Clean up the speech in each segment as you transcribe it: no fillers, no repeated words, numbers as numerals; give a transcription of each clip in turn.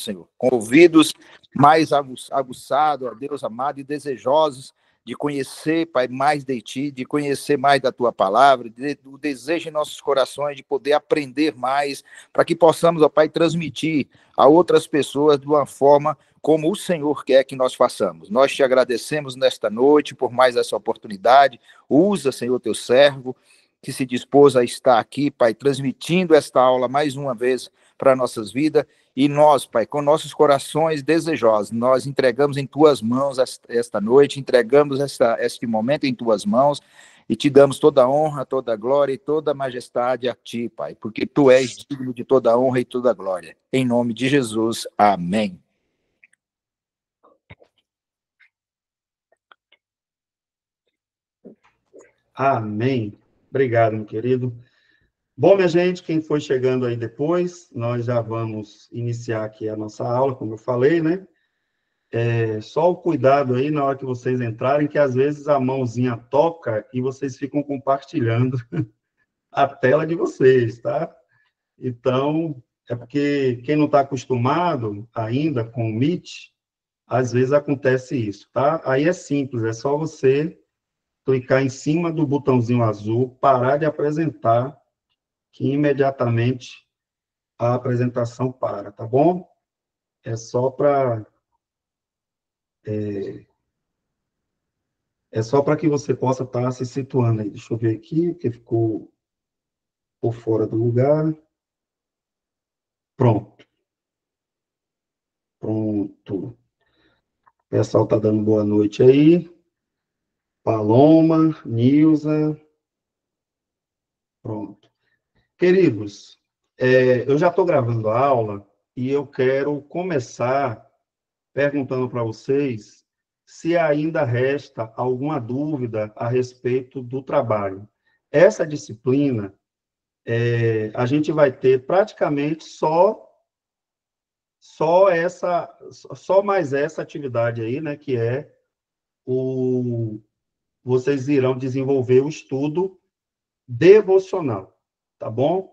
Senhor, com ouvidos mais aguçados, ó Deus amado, e desejosos de conhecer, Pai, mais de Ti, de conhecer mais da Tua palavra, o desejo em nossos corações de poder aprender mais, para que possamos, ó Pai, transmitir a outras pessoas de uma forma como o Senhor quer que nós façamos. Nós te agradecemos nesta noite por mais essa oportunidade. Usa, Senhor, Teu servo, que se dispôs a estar aqui, Pai, transmitindo esta aula mais uma vez para nossas vidas, e nós, Pai, com nossos corações desejosos, nós entregamos em Tuas mãos esta noite, entregamos este momento em Tuas mãos, e Te damos toda a honra, toda a glória e toda a majestade a Ti, Pai, porque Tu és digno de toda a honra e toda a glória. Em nome de Jesus, amém. Amém. Obrigado, meu querido. Bom, minha gente, quem foi chegando aí depois, nós já vamos iniciar aqui a nossa aula, como eu falei, né? Só o cuidado aí na hora que vocês entrarem, que às vezes a mãozinha toca e vocês ficam compartilhando a tela de vocês, tá? Então, é porque quem não está acostumado ainda com o Meet, às vezes acontece isso, tá? Aí é simples, é só você clicar em cima do botãozinho azul, parar de apresentar, que imediatamente a apresentação para, tá bom? É só para que você possa estar se situando aí. Deixa eu ver aqui, que ficou por fora do lugar. Pronto. Pronto. O pessoal está dando boa noite aí. Paloma, Nilza. Pronto. Queridos, eu já estou gravando a aula e eu quero começar perguntando para vocês se ainda resta alguma dúvida a respeito do trabalho. Essa disciplina, a gente vai ter praticamente só mais essa atividade aí, né, que é vocês irão desenvolver o estudo devocional, tá bom?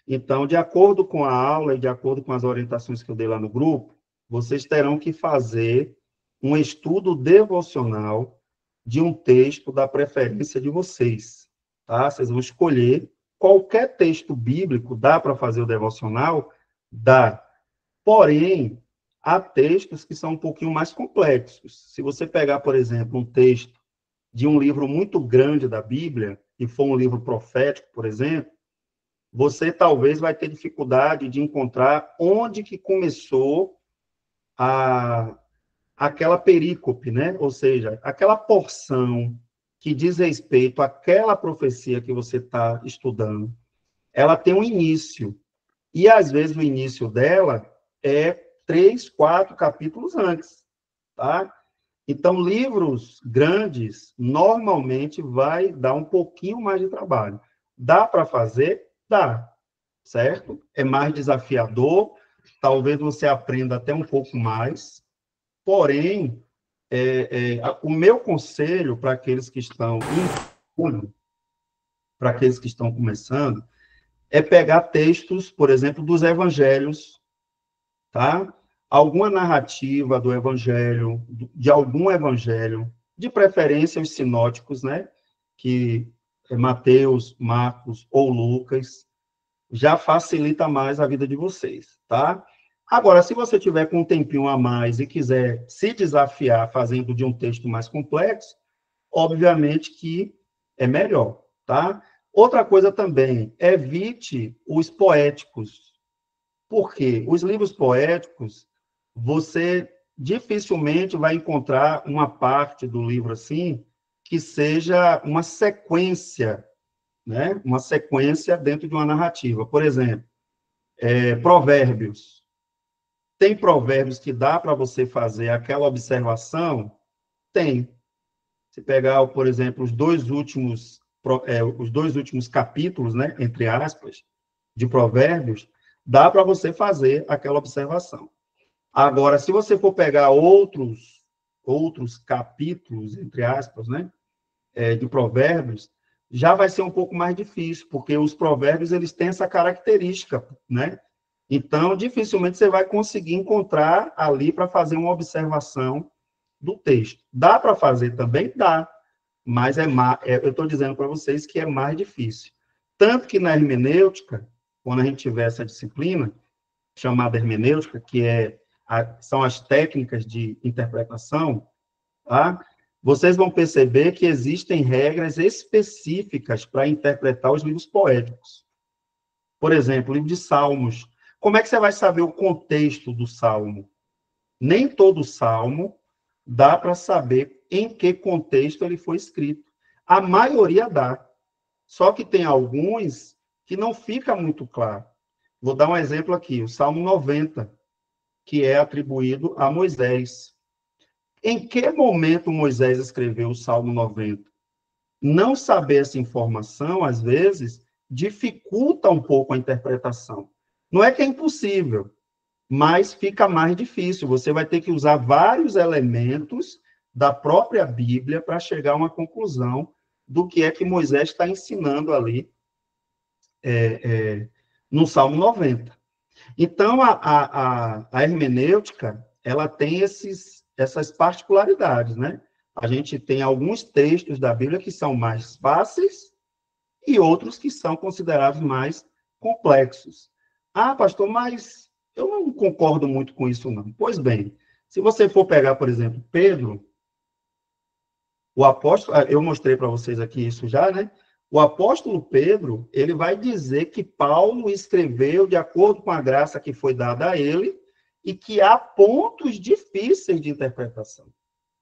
Então, de acordo com a aula e de acordo com as orientações que eu dei lá no grupo, vocês terão que fazer um estudo devocional de um texto da preferência de vocês, tá? Vocês vão escolher qualquer texto bíblico, dá para fazer o devocional? Dá. Porém, há textos que são um pouquinho mais complexos. Se você pegar, por exemplo, um texto de um livro muito grande da Bíblia, e for um livro profético, por exemplo, você talvez vai ter dificuldade de encontrar onde que começou aquela perícope, né? Ou seja, aquela porção que diz respeito àquela profecia que você está estudando. Ela tem um início. E, às vezes, o início dela é 3, 4 capítulos antes, tá? Então, livros grandes, normalmente, vai dar um pouquinho mais de trabalho. Dá para fazer? Dá, certo? É mais desafiador, talvez você aprenda até um pouco mais, porém, o meu conselho para aqueles que estão para aqueles que estão começando, é pegar textos, por exemplo, dos evangelhos, tá? Alguma narrativa do evangelho, de algum evangelho, de preferência os sinóticos, né? Que é Mateus, Marcos ou Lucas, já facilita mais a vida de vocês, tá? Agora, se você tiver com um tempinho a mais e quiser se desafiar fazendo de um texto mais complexo, obviamente que é melhor, tá? Outra coisa também, evite os poéticos. Por quê? Os livros poéticos, você dificilmente vai encontrar uma parte do livro assim que seja uma sequência, né? Uma sequência dentro de uma narrativa. Por exemplo, provérbios. Tem provérbios que dá para você fazer aquela observação? Tem. Se pegar, por exemplo, os dois últimos capítulos, né, entre aspas, de provérbios, dá para você fazer aquela observação. Agora, se você for pegar outros capítulos, entre aspas, né, de provérbios, já vai ser um pouco mais difícil, porque os provérbios, eles têm essa característica, né, Então, dificilmente você vai conseguir encontrar ali para fazer uma observação do texto. Dá para fazer também? Dá, mas eu estou dizendo para vocês que é mais difícil. Tanto que na hermenêutica, quando a gente tiver essa disciplina, chamada hermenêutica, são as técnicas de interpretação, tá? Vocês vão perceber que existem regras específicas para interpretar os livros poéticos. Por exemplo, o livro de Salmos. Como é que você vai saber o contexto do salmo? Nem todo salmo dá para saber em que contexto ele foi escrito. A maioria dá. Só que tem alguns que não fica muito claro. Vou dar um exemplo aqui, o Salmo 90, que é atribuído a Moisés. Em que momento Moisés escreveu o Salmo 90? Não saber essa informação, às vezes, dificulta um pouco a interpretação. Não é que é impossível, mas fica mais difícil. Você vai ter que usar vários elementos da própria Bíblia para chegar a uma conclusão do que é que Moisés está ensinando ali no Salmo 90. Então, a hermenêutica, ela tem essas particularidades, né? A gente tem alguns textos da Bíblia que são mais fáceis e outros que são considerados mais complexos. Ah, pastor, mas eu não concordo muito com isso, não. Pois bem, se você for pegar, por exemplo, Pedro, o apóstolo, eu mostrei para vocês aqui isso já, né? O apóstolo Pedro, ele vai dizer que Paulo escreveu de acordo com a graça que foi dada a ele e que há pontos difíceis de interpretação.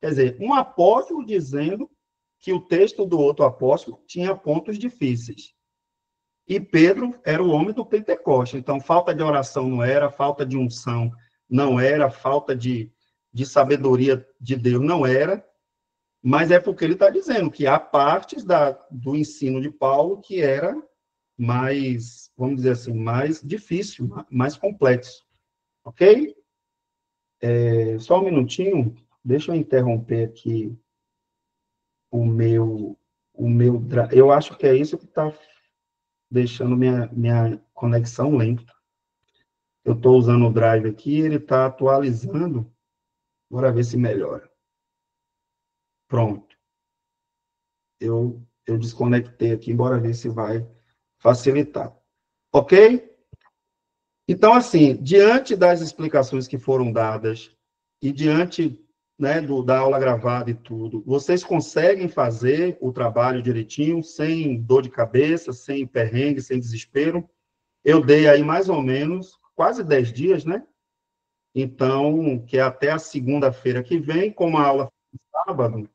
Quer dizer, um apóstolo dizendo que o texto do outro apóstolo tinha pontos difíceis. E Pedro era o homem do Pentecoste. Então, falta de oração não era, falta de unção não era, falta de sabedoria de Deus não era, mas é porque ele está dizendo que há partes do ensino de Paulo que era mais, vamos dizer assim, mais difícil, mais complexo. Ok? Só um minutinho, deixa eu interromper aqui o meu, eu acho que é isso que está deixando minha conexão lenta. Eu estou usando o Drive aqui, ele está atualizando. Bora ver se melhora. Pronto. Eu desconectei aqui, bora ver se vai facilitar. Ok? Então, assim, diante das explicações que foram dadas e diante, né, da aula gravada e tudo, vocês conseguem fazer o trabalho direitinho, sem dor de cabeça, sem perrengue, sem desespero? Eu dei aí mais ou menos quase 10 dias, né? Então, que é até a segunda-feira que vem, como a aula foi no sábado,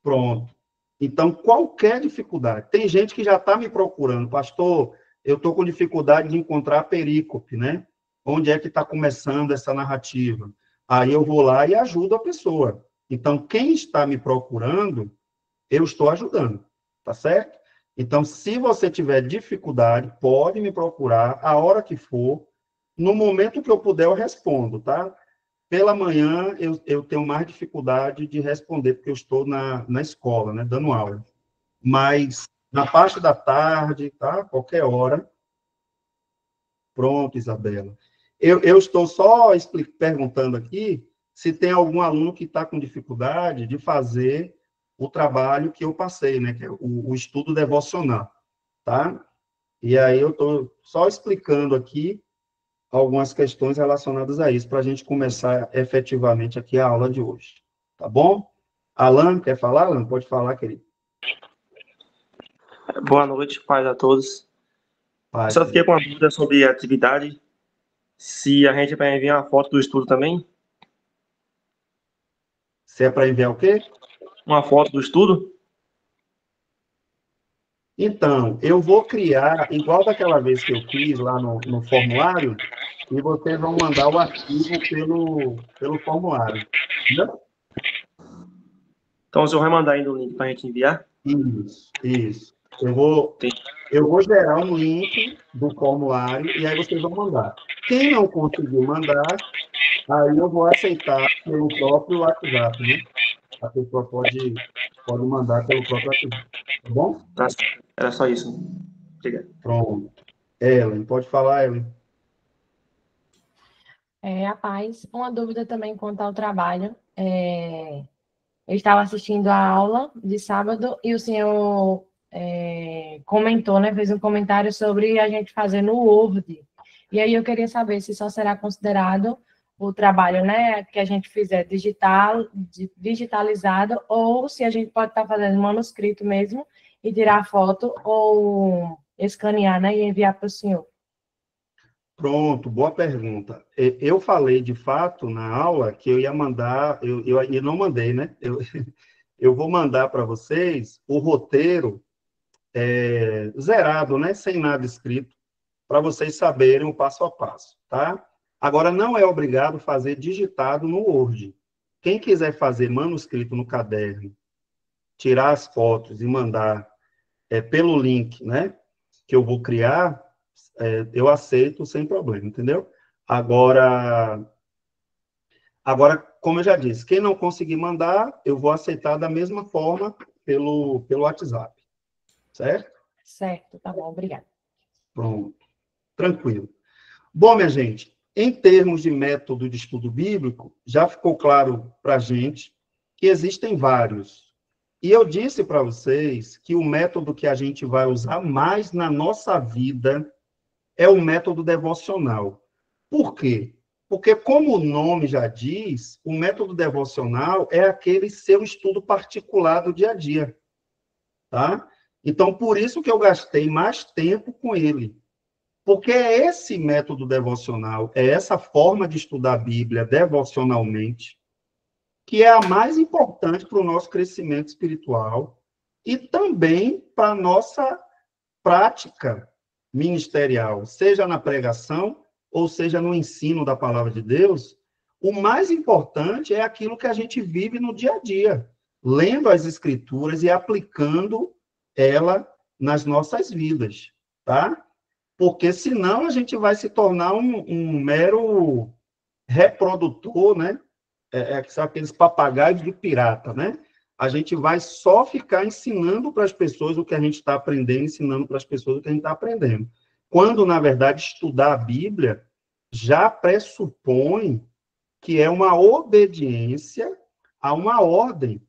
pronto. Então, qualquer dificuldade. Tem gente que já está me procurando, pastor, eu estou com dificuldade de encontrar a perícope, né? Onde é que está começando essa narrativa? Aí eu vou lá e ajudo a pessoa. Então, quem está me procurando, eu estou ajudando, tá certo? Então, se você tiver dificuldade, pode me procurar a hora que for. No momento que eu puder, eu respondo, tá? Pela manhã, eu tenho mais dificuldade de responder, porque eu estou na escola, né, dando aula. Mas, na parte da tarde, tá? Qualquer hora. Pronto, Isabela. Eu estou só perguntando aqui se tem algum aluno que está com dificuldade de fazer o trabalho que eu passei, né, que é o estudo devocional, tá? E aí eu estou só explicando aqui algumas questões relacionadas a isso, para a gente começar efetivamente aqui a aula de hoje. Tá bom? Alan, quer falar, Alan? Pode falar, querido. Boa noite, paz a todos. Paz, Só fiquei com uma dúvida sobre a atividade. Se a gente vai enviar uma foto do estudo também? Se é para enviar o quê? Uma foto do estudo? Então, eu vou criar, igual daquela vez que eu fiz lá no formulário, e vocês vão mandar o arquivo pelo formulário. Entendeu? Então, o senhor vai mandar ainda o link para a gente enviar? Isso. Eu vou gerar um link do formulário e aí vocês vão mandar. Quem não conseguir mandar, aí eu vou aceitar pelo próprio WhatsApp, né? A pessoa pode mandar pelo próprio WhatsApp. Tá bom? Tá, era só isso. Obrigado. Pronto. Ellen, pode falar, Ellen. Rapaz, uma dúvida também quanto ao trabalho. Eu estava assistindo a aula de sábado e o senhor comentou, né, fez um comentário sobre a gente fazer no Word. E aí eu queria saber se só será considerado o trabalho, né, que a gente fizer digitalizado, ou se a gente pode estar fazendo manuscrito mesmo e tirar a foto ou escanear, né, e enviar para o senhor. Pronto, boa pergunta. Eu falei, de fato, na aula, que eu ia mandar, eu ainda não mandei, né? Eu vou mandar para vocês o roteiro zerado, né? Sem nada escrito, para vocês saberem o passo a passo, tá? Agora, não é obrigado fazer digitado no Word. Quem quiser fazer manuscrito no caderno, tirar as fotos e mandar pelo link, né? Que eu vou criar, eu aceito sem problema, entendeu? Agora, como eu já disse, quem não conseguir mandar, eu vou aceitar da mesma forma pelo WhatsApp, certo? Certo, tá bom, obrigada. Pronto, tranquilo. Bom, minha gente, em termos de método de estudo bíblico, já ficou claro para a gente que existem vários. E eu disse para vocês que o método que a gente vai usar mais na nossa vida é o método devocional. Por quê? Porque, como o nome já diz, o método devocional é aquele seu estudo particular do dia a dia, tá? Então, por isso que eu gastei mais tempo com ele. Porque é esse método devocional, é essa forma de estudar a Bíblia devocionalmente, que é a mais importante para o nosso crescimento espiritual e também para a nossa prática ministerial, seja na pregação ou seja no ensino da palavra de Deus. O mais importante é aquilo que a gente vive no dia a dia, lendo as Escrituras e aplicando ela nas nossas vidas, tá? Porque senão a gente vai se tornar um mero reprodutor, né? São aqueles papagaios de pirata, né? A gente vai só ficar ensinando para as pessoas o que a gente está aprendendo, ensinando para as pessoas o que a gente está aprendendo. Quando, na verdade, estudar a Bíblia já pressupõe que é uma obediência a uma ordem,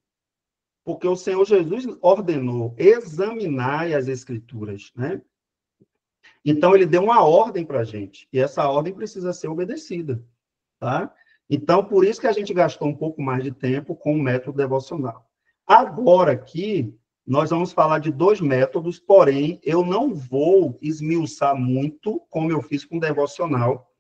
porque o Senhor Jesus ordenou examinar as Escrituras, né? Então, ele deu uma ordem para a gente, e essa ordem precisa ser obedecida, tá? Então, por isso que a gente gastou um pouco mais de tempo com o método devocional. Agora aqui, nós vamos falar de dois métodos, porém, eu não vou esmiuçar muito, como eu fiz com o devocional,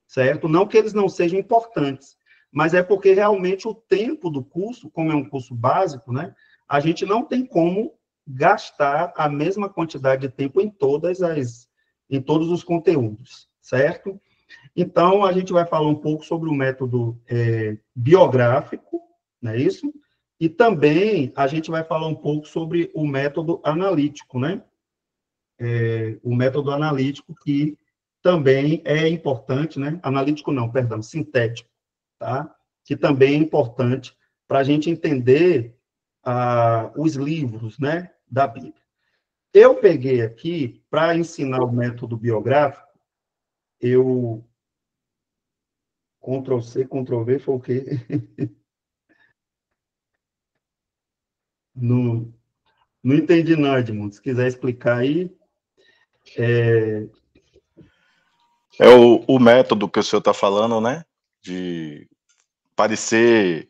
certo? Não que eles não sejam importantes, mas é porque realmente o tempo do curso, como é um curso básico, né? A gente não tem como gastar a mesma quantidade de tempo em todos os conteúdos, certo? Então, a gente vai falar um pouco sobre o método biográfico, não é isso? E também a gente vai falar um pouco sobre o método analítico, né? O método analítico que também é importante, né? Analítico não, perdão, sintético, tá? Que também é importante para a gente entender os livros, né, da Bíblia. Eu peguei aqui, para ensinar o método biográfico, eu Ctrl+C, Ctrl+V foi o quê? Não, não entendi não, Edmundo. Se quiser explicar aí. É o método que o senhor está falando, né? De parecer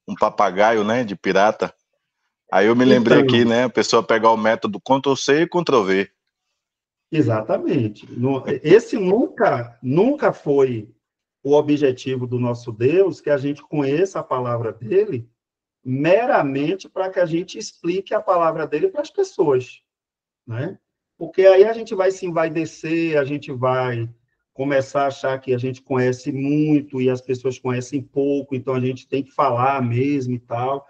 um papagaio, né? De pirata. Aí eu me lembrei Então, aqui, né? A pessoa pegar o método Ctrl+C e Ctrl+V. exatamente. Esse nunca foi o objetivo do nosso Deus, que a gente conheça a palavra dele meramente para que a gente explique a palavra dele para as pessoas, né? Porque aí a gente vai se envaidecer, a gente vai começar a achar que a gente conhece muito e as pessoas conhecem pouco, então a gente tem que falar mesmo e tal.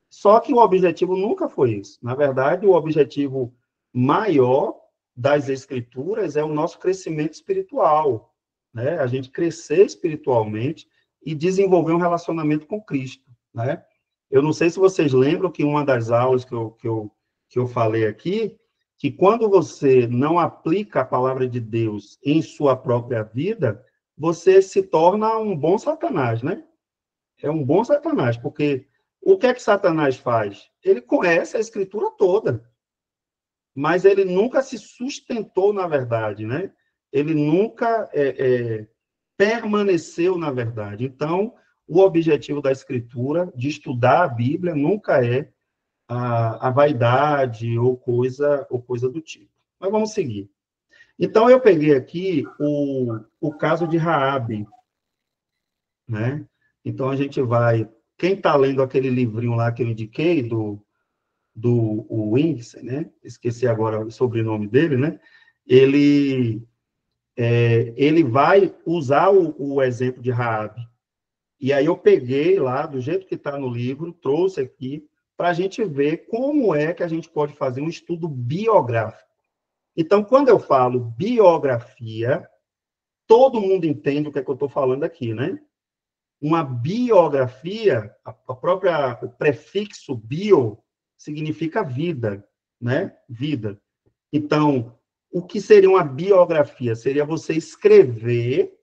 Só que o objetivo nunca foi isso. Na verdade, o objetivo maior das Escrituras é o nosso crescimento espiritual, né? A gente crescer espiritualmente e desenvolver um relacionamento com Cristo, né? Eu não sei se vocês lembram que uma das aulas que eu falei aqui, que quando você não aplica a palavra de Deus em sua própria vida, você se torna um bom Satanás, né? É um bom Satanás, porque o que é que Satanás faz? Ele conhece a Escritura toda, mas ele nunca se sustentou na verdade, né? Ele nunca permaneceu na verdade. Então, o objetivo da Escritura, de estudar a Bíblia, nunca é a vaidade ou coisa do tipo. Mas vamos seguir. Então, eu peguei aqui o caso de Raabe, né? Então, a gente vai... Quem está lendo aquele livrinho lá que eu indiquei, do Wingsen, né? Esqueci agora o sobrenome dele, né? Ele vai usar o exemplo de Raabe. E aí eu peguei lá, do jeito que está no livro, trouxe aqui, para a gente ver como é que a gente pode fazer um estudo biográfico. Então, quando eu falo biografia, todo mundo entende o que é que eu estou falando aqui, né? Uma biografia, o prefixo bio significa vida, né? Vida. Então, o que seria uma biografia? Seria você escrever,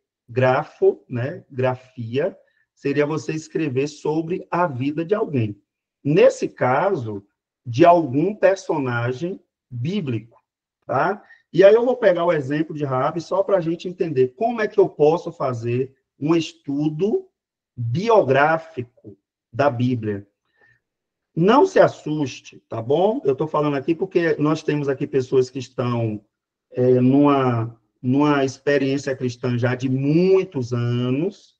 né? Grafia, seria você escrever sobre a vida de alguém. Nesse caso, de algum personagem bíblico, tá? E aí eu vou pegar o exemplo de Raabe só para a gente entender como é que eu posso fazer um estudo biográfico da Bíblia. Não se assuste, tá bom? Eu estou falando aqui porque nós temos aqui pessoas que estão numa experiência cristã já de muitos anos,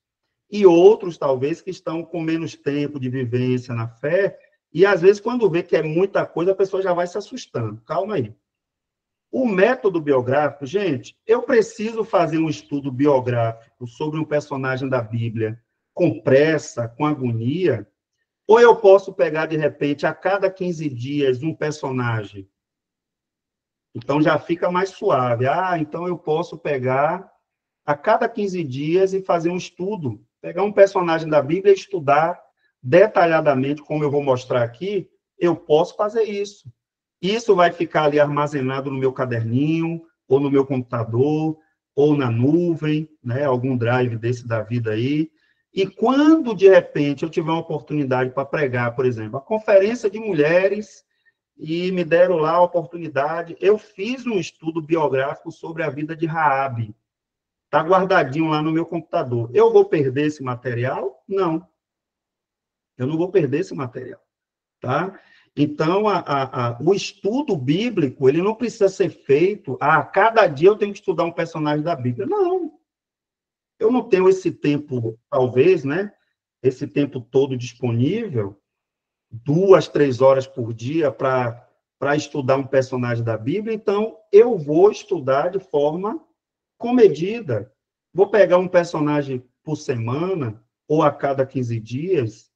e outros, talvez, que estão com menos tempo de vivência na fé, e, às vezes, quando vê que é muita coisa, a pessoa já vai se assustando. Calma aí. O método biográfico, gente, eu preciso fazer um estudo biográfico sobre um personagem da Bíblia com pressa, com agonia, ou eu posso pegar, de repente, a cada 15 dias, um personagem. Então, já fica mais suave. Então eu posso pegar a cada 15 dias e fazer um estudo. Pegar um personagem da Bíblia e estudar detalhadamente, como eu vou mostrar aqui, eu posso fazer isso. Isso vai ficar ali armazenado no meu caderninho, ou no meu computador, ou na nuvem, né? Algum drive desse da vida aí. E quando, de repente, eu tiver uma oportunidade para pregar, por exemplo, a conferência de mulheres, e me deram lá a oportunidade, eu fiz um estudo biográfico sobre a vida de Raabe. Está guardadinho lá no meu computador. Eu vou perder esse material? Não. Eu não vou perder esse material. Tá? Então, o estudo bíblico, ele não precisa ser feito, cada dia eu tenho que estudar um personagem da Bíblia. Não. Eu não tenho esse tempo, talvez, né? Esse tempo todo disponível, 2, 3 horas por dia para estudar um personagem da Bíblia, então eu vou estudar de forma comedida. Vou pegar um personagem por semana, ou a cada 15 dias,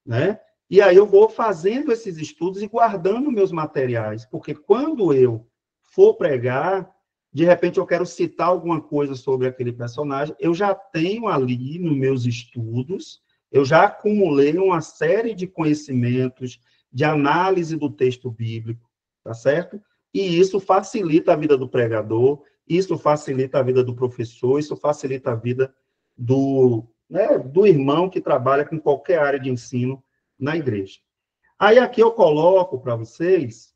né? E aí eu vou fazendo esses estudos e guardando meus materiais, porque quando eu for pregar, de repente eu quero citar alguma coisa sobre aquele personagem, eu já tenho ali nos meus estudos, eu já acumulei uma série de conhecimentos, de análise do texto bíblico, tá certo? E isso facilita a vida do pregador, isso facilita a vida do professor, isso facilita a vida do irmão que trabalha com qualquer área de ensino na igreja. Aí aqui eu coloco para vocês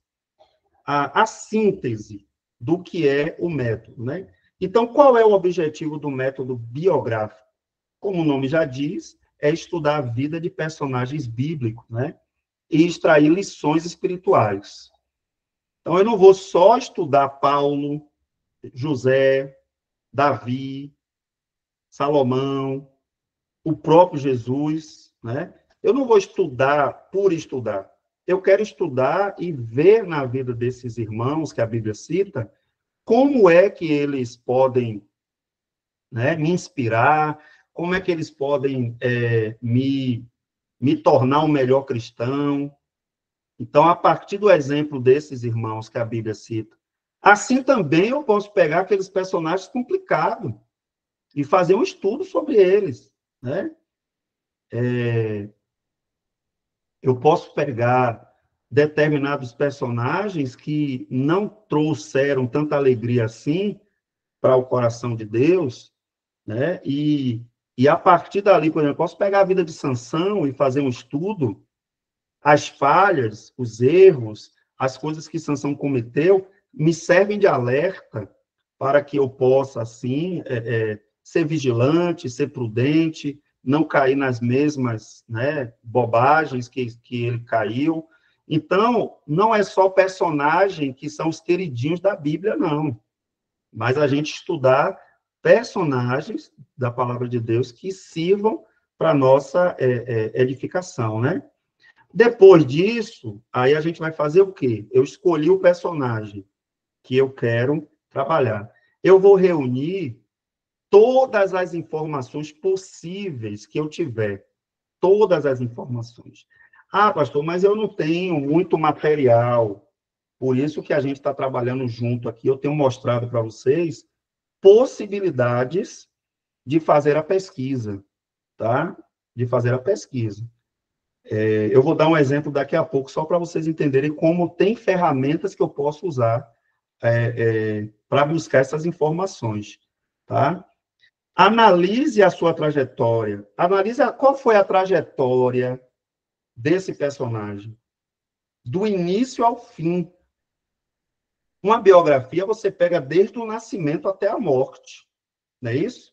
a síntese do que é o método, né? Então, qual é o objetivo do método biográfico? Como o nome já diz, é estudar a vida de personagens bíblicos, né? E extrair lições espirituais. Então, eu não vou só estudar Paulo, José, Davi, Salomão, o próprio Jesus, né? Eu não vou estudar por estudar. Eu quero estudar e ver na vida desses irmãos que a Bíblia cita, como é que eles podem, né, me inspirar, como é que eles podem me tornar um melhor cristão. Então, a partir do exemplo desses irmãos que a Bíblia cita, assim também eu posso pegar aqueles personagens complicados e fazer um estudo sobre eles, né? Eu posso pegar determinados personagens que não trouxeram tanta alegria assim para o coração de Deus né? E a partir dali, por exemplo, eu posso pegar a vida de Sansão e fazer um estudo, as falhas, os erros, as coisas que Sansão cometeu, me servem de alerta para que eu possa, assim, ser vigilante, ser prudente, não cair nas mesmas, né, bobagens que ele caiu. Então, não é só personagem que são os queridinhos da Bíblia, não. Mas a gente estudar personagens da palavra de Deus que sirvam para a nossa edificação, né? Depois disso, aí a gente vai fazer o quê? Eu escolhi o personagem que eu quero trabalhar. Eu vou reunir todas as informações possíveis que eu tiver. Todas as informações. Ah, pastor, mas eu não tenho muito material. Por isso que a gente está trabalhando junto aqui. Eu tenho mostrado para vocês possibilidades de fazer a pesquisa, tá? De fazer a pesquisa. Eu vou dar um exemplo daqui a pouco, só para vocês entenderem como tem ferramentas que eu posso usar para buscar essas informações, tá? Analise a sua trajetória. Analise qual foi a trajetória desse personagem, do início ao fim. Uma biografia você pega desde o nascimento até a morte, não é isso?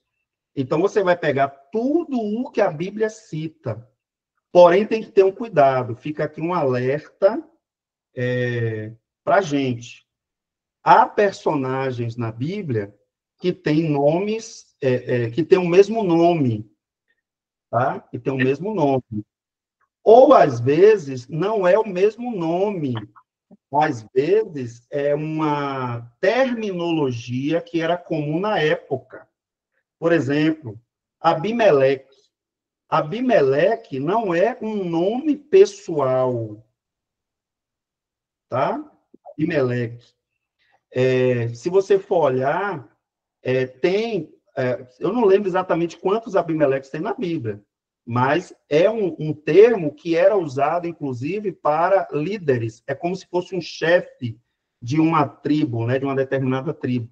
Então você vai pegar tudo o que a Bíblia cita. Porém, tem que ter um cuidado. Fica aqui um alerta para a gente. Há personagens na Bíblia que têm nomes, que têm o mesmo nome, tá? Que tem o mesmo nome. Ou, às vezes, não é o mesmo nome. Às vezes, é uma terminologia que era comum na época. Por exemplo, Abimeleque. Abimeleque não é um nome pessoal, tá? Abimeleque. Se você for olhar, eu não lembro exatamente quantos Abimeleques tem na Bíblia, mas é um termo que era usado, inclusive, para líderes. É como se fosse um chefe de uma tribo, né, de uma determinada tribo.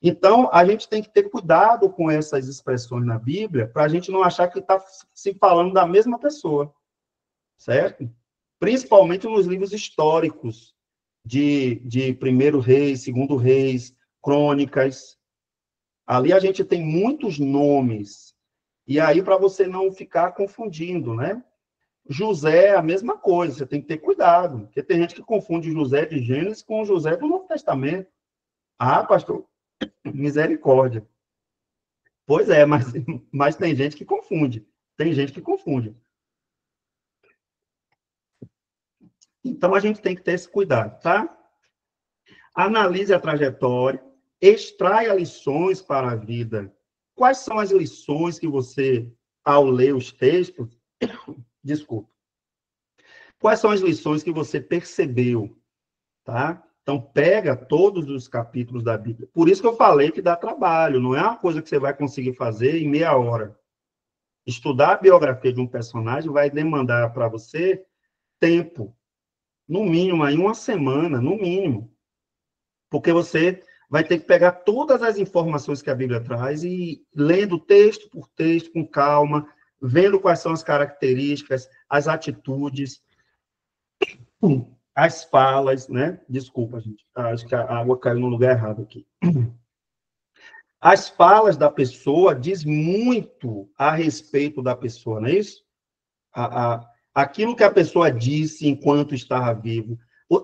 Então, a gente tem que ter cuidado com essas expressões na Bíblia, para a gente não achar que está se falando da mesma pessoa, certo? Principalmente nos livros históricos, de Primeiro Reis, Segundo Reis, Crônicas. Ali a gente tem muitos nomes. E aí, para você não ficar confundindo, né? José é a mesma coisa, você tem que ter cuidado, porque tem gente que confunde José de Gênesis com José do Novo Testamento. Ah, pastor, misericórdia. Pois é, mas tem gente que confunde. Tem gente que confunde. Então, a gente tem que ter esse cuidado, tá? Analise a trajetória, extraia lições para a vida. Quais são as lições que você, ao ler os textos, desculpa. Quais são as lições que você percebeu, tá? Então, pega todos os capítulos da Bíblia. Por isso que eu falei que dá trabalho, não é uma coisa que você vai conseguir fazer em meia hora. Estudar a biografia de um personagem vai demandar para você tempo, no mínimo, aí uma semana, no mínimo. Porque você vai ter que pegar todas as informações que a Bíblia traz e lendo texto por texto, com calma, vendo quais são as características, as atitudes, as falas, né? Desculpa, gente. Acho que a água caiu no lugar errado aqui. As falas da pessoa diz muito a respeito da pessoa, não é isso? Aquilo que a pessoa disse enquanto estava vivo,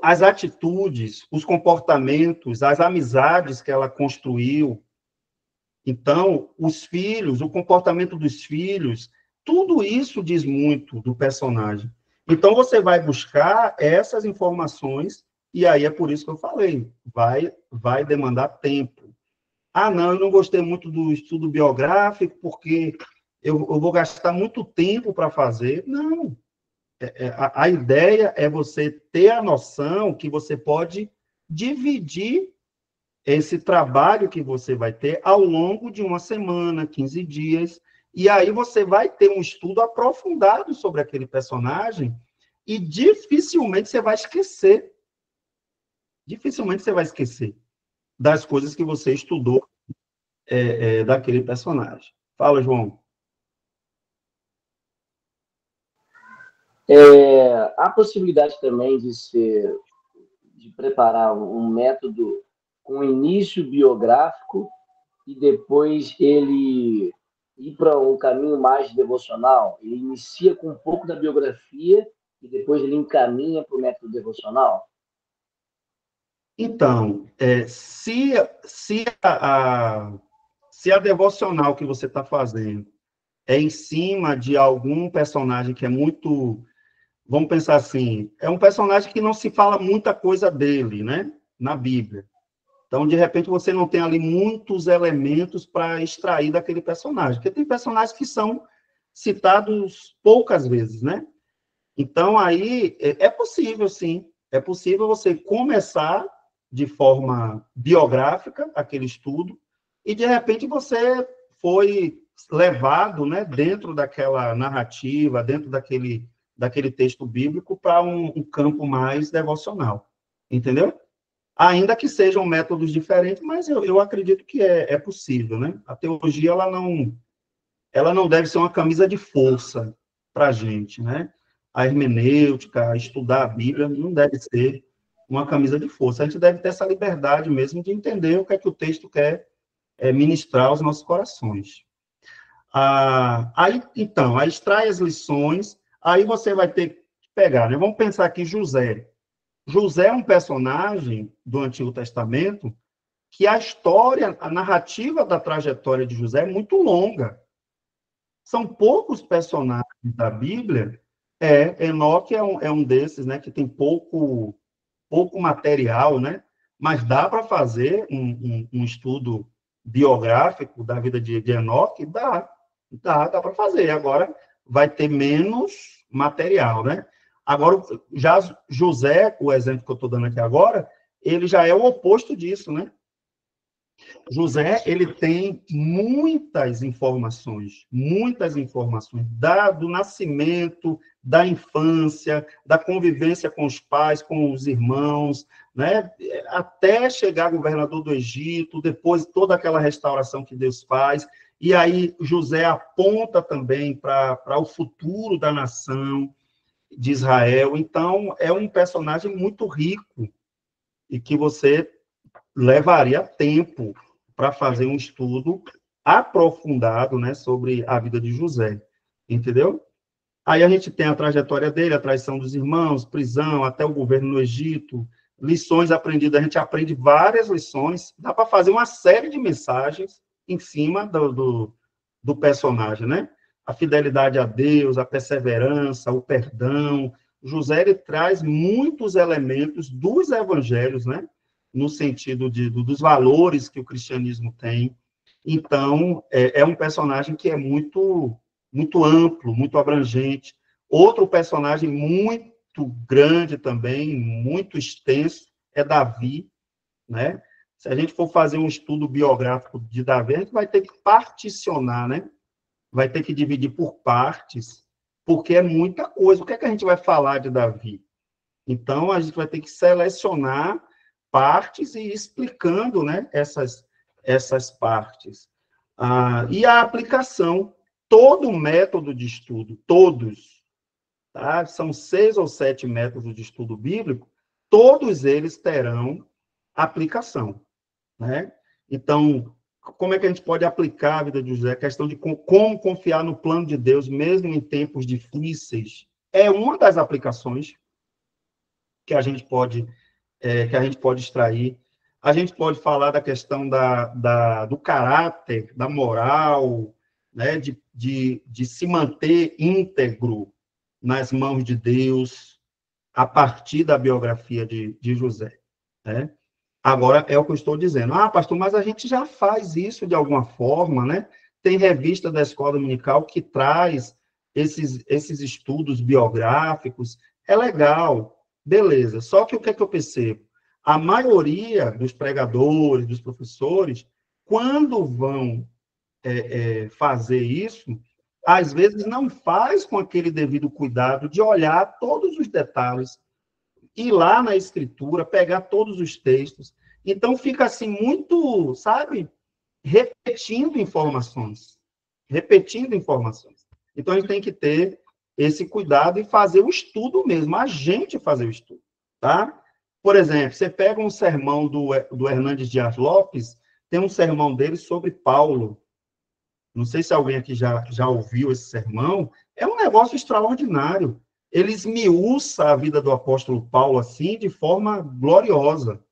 as atitudes, os comportamentos, as amizades que ela construiu. Então, os filhos, o comportamento dos filhos, tudo isso diz muito do personagem. Então, você vai buscar essas informações, e aí é por isso que eu falei, vai demandar tempo. Ah, não, eu não gostei muito do estudo biográfico, porque eu vou gastar muito tempo para fazer. Não. A ideia é você ter a noção que você pode dividir esse trabalho que você vai ter ao longo de uma semana, 15 dias, e aí você vai ter um estudo aprofundado sobre aquele personagem e dificilmente você vai esquecer. Dificilmente você vai esquecer das coisas que você estudou daquele personagem. Fala, João. Há possibilidade também de preparar um método com início biográfico e depois ele ir para um caminho mais devocional. Ele inicia com um pouco da biografia e depois ele encaminha para o método devocional. Então, se a devocional que você está fazendo é em cima de algum personagem que é muito, vamos pensar assim, é um personagem que não se fala muita coisa dele, né, na Bíblia. Então, de repente, você não tem ali muitos elementos para extrair daquele personagem, porque tem personagens que são citados poucas vezes, né? Então, aí, é possível, sim, é possível você começar de forma biográfica aquele estudo e, de repente, você foi levado, né, dentro daquela narrativa, dentro daquele texto bíblico para um campo mais devocional, entendeu? Ainda que sejam métodos diferentes, mas eu acredito que é possível, né? A teologia, ela não deve ser uma camisa de força para a gente, né? A hermenêutica, estudar a Bíblia, não deve ser uma camisa de força. A gente deve ter essa liberdade mesmo de entender o que é que o texto quer ministrar aos nossos corações. Aí extrai as lições, aí você vai ter que pegar, né? Vamos pensar aqui José. José é um personagem do Antigo Testamento que a história, a narrativa da trajetória de José é muito longa. São poucos personagens da Bíblia. Enoque é um desses, né, que tem pouco material, né? Mas dá para fazer um estudo biográfico da vida de Enoque? Dá para fazer. Agora, vai ter menos material, né? Agora, já José, o exemplo que eu estou dando aqui agora, ele já é o oposto disso, né? José, ele tem muitas informações do nascimento, da infância, da convivência com os pais, com os irmãos, né? Até chegar governador do Egito, depois toda aquela restauração que Deus faz, e aí José aponta também para o futuro da nação de Israel. Então, é um personagem muito rico e que você levaria tempo para fazer um estudo aprofundado, né, sobre a vida de José, entendeu? Aí a gente tem a trajetória dele, a traição dos irmãos, prisão, até o governo no Egito, lições aprendidas, a gente aprende várias lições, dá para fazer uma série de mensagens em cima do personagem, né? A fidelidade a Deus, a perseverança, o perdão. José, ele traz muitos elementos dos evangelhos, né? No sentido dos valores que o cristianismo tem. Então, é um personagem que é muito, muito amplo, muito abrangente. Outro personagem muito grande também, muito extenso, é Davi, né? Se a gente for fazer um estudo biográfico de Davi, a gente vai ter que particionar, né? Vai ter que dividir por partes, porque é muita coisa. O que é que a gente vai falar de Davi? Então, a gente vai ter que selecionar partes e ir explicando, né, essas partes. E a aplicação, todo o método de estudo, todos, tá? São 6 ou 7 métodos de estudo bíblico, todos eles terão aplicação, né? Então, como é que a gente pode aplicar a vida de José? A questão de como confiar no plano de Deus, mesmo em tempos difíceis, é uma das aplicações que a gente pode extrair. A gente pode falar da questão do caráter, da moral, né, de se manter íntegro nas mãos de Deus, a partir da biografia de José, né? Agora, é o que eu estou dizendo. Pastor, mas a gente já faz isso de alguma forma, né? Tem revista da Escola Dominical que traz esses estudos biográficos. É legal, beleza. Só que o que é que eu percebo? A maioria dos pregadores, dos professores, quando vão fazer isso, às vezes não faz com aquele devido cuidado de olhar todos os detalhes, ir lá na escritura, pegar todos os textos. Então, fica assim muito, sabe? repetindo informações. Repetindo informações. Então, a gente tem que ter esse cuidado e fazer o estudo mesmo, a gente fazer o estudo, tá? Por exemplo, você pega um sermão do Hernandes Dias Lopes, tem um sermão dele sobre Paulo. Não sei se alguém aqui já ouviu esse sermão. É um negócio extraordinário. Ele esmiuça a vida do apóstolo Paulo assim, de forma gloriosa.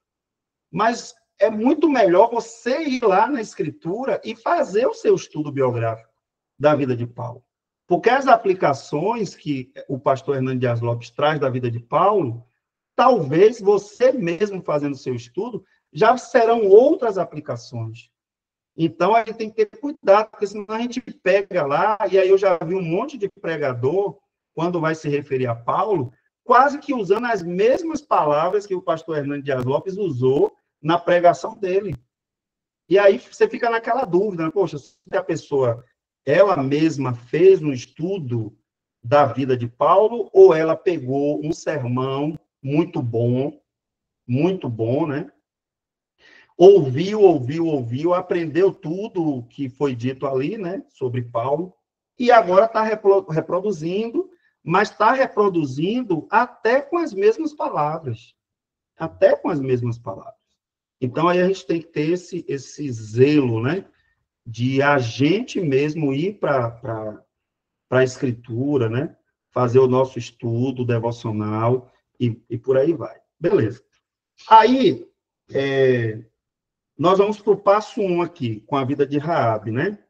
Mas é muito melhor você ir lá na Escritura e fazer o seu estudo biográfico da vida de Paulo. Porque as aplicações que o pastor Hernandes Dias Lopes traz da vida de Paulo, talvez você mesmo fazendo o seu estudo, já serão outras aplicações. Então, a gente tem que ter cuidado, porque senão a gente pega lá, e aí eu já vi um monte de pregador, quando vai se referir a Paulo, quase que usando as mesmas palavras que o pastor Hernandes Dias Lopes usou na pregação dele. E aí você fica naquela dúvida, né? Poxa, se a pessoa, ela mesma fez um estudo da vida de Paulo, ou ela pegou um sermão muito bom, né? Ouviu, aprendeu tudo o que foi dito ali, né, sobre Paulo, e agora está reproduzindo, mas está reproduzindo até com as mesmas palavras. Até com as mesmas palavras. Então, aí a gente tem que ter esse zelo, né, de a gente mesmo ir para a Escritura, né, fazer o nosso estudo devocional e por aí vai. Beleza. Aí, nós vamos para o passo 1 aqui, com a vida de Raabe, né?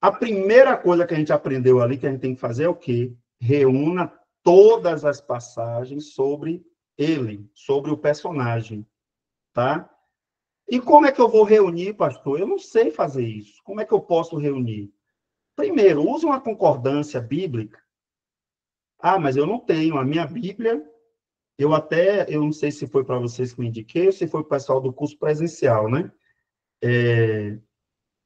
A primeira coisa que a gente aprendeu ali, que a gente tem que fazer é o quê? Reúna todas as passagens sobre ele, sobre o personagem, tá? E como é que eu vou reunir, pastor? Eu não sei fazer isso. Como é que eu posso reunir? Primeiro, use uma concordância bíblica. Ah, mas eu não tenho. A minha Bíblia, eu não sei se foi para vocês que eu indiquei, ou se foi para o pessoal do curso presencial, né?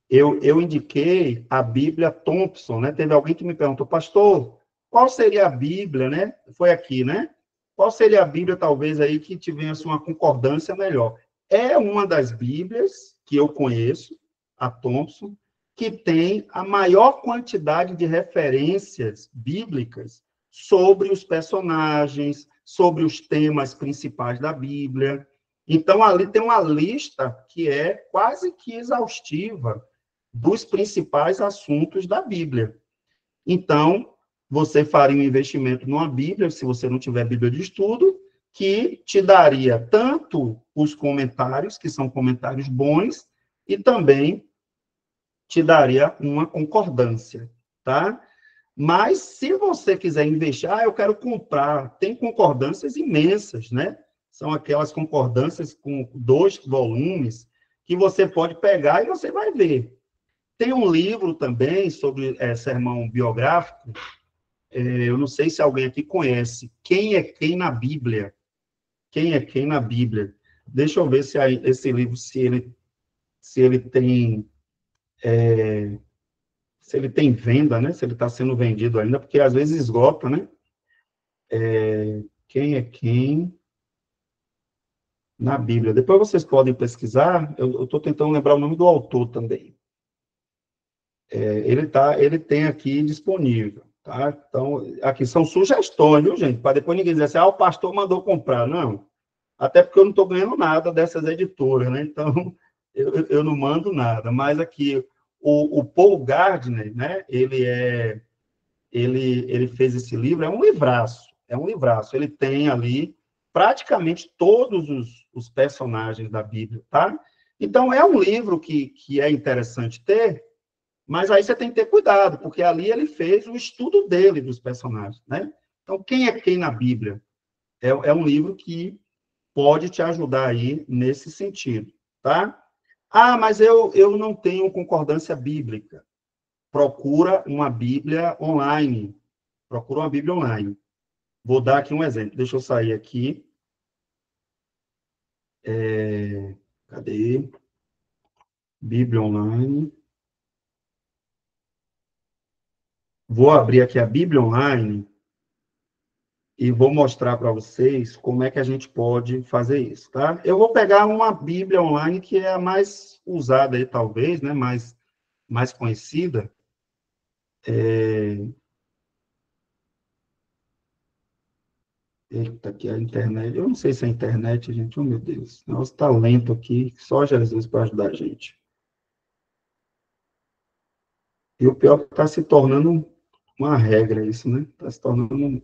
Eu indiquei a Bíblia Thompson, né? Teve alguém que me perguntou, pastor, qual seria a Bíblia, né? Foi aqui, né? Qual seria a Bíblia, talvez, aí, que tivesse uma concordância melhor? É uma das Bíblias que eu conheço, a Thompson, que tem a maior quantidade de referências bíblicas sobre os personagens, sobre os temas principais da Bíblia. Então, ali tem uma lista que é quase que exaustiva dos principais assuntos da Bíblia. Então, você faria um investimento numa Bíblia, se você não tiver Bíblia de estudo, que te daria tanto os comentários, que são comentários bons, e também te daria uma concordância, tá? Mas, se você quiser investir, eu quero comprar, tem concordâncias imensas, né? São aquelas concordâncias com 2 volumes, que você pode pegar e você vai ver. Tem um livro também sobre sermão biográfico, eu não sei se alguém aqui conhece, Quem é Quem na Bíblia? Quem é Quem na Bíblia? Deixa eu ver se esse livro, se ele tem venda, né? Se ele está sendo vendido ainda, porque às vezes esgota, né? Quem é Quem na Bíblia? Depois vocês podem pesquisar, eu estou tentando lembrar o nome do autor também. Ele tem aqui disponível, tá? Então, aqui são sugestões, viu, gente? Para depois ninguém dizer assim, o pastor mandou comprar. Não. Até porque eu não estou ganhando nada dessas editoras, né? Então, eu não mando nada. Mas aqui, o Paul Gardner, né? Ele fez esse livro, é um livraço. Ele tem ali praticamente todos os personagens da Bíblia, tá? Então, é um livro que é interessante ter, mas aí você tem que ter cuidado, porque ali ele fez o estudo dele, dos personagens, né? Então, Quem é Quem na Bíblia? É um livro que pode te ajudar aí nesse sentido, tá? Ah, mas eu não tenho concordância bíblica. Procura uma Bíblia online. Vou dar aqui um exemplo. Deixa eu sair aqui. Cadê? Bíblia online. Vou abrir aqui a Bíblia online. e vou mostrar para vocês como é que a gente pode fazer isso, tá? Eu vou pegar uma Bíblia online que é a mais usada aí, talvez, né? Mais conhecida. Eita, aqui a internet. Eu não sei se é a internet, gente. Oh, meu Deus. O negócio tá lento aqui. Só Jesus para ajudar a gente. E o pior é que está se tornando uma regra isso, né? Está se tornando...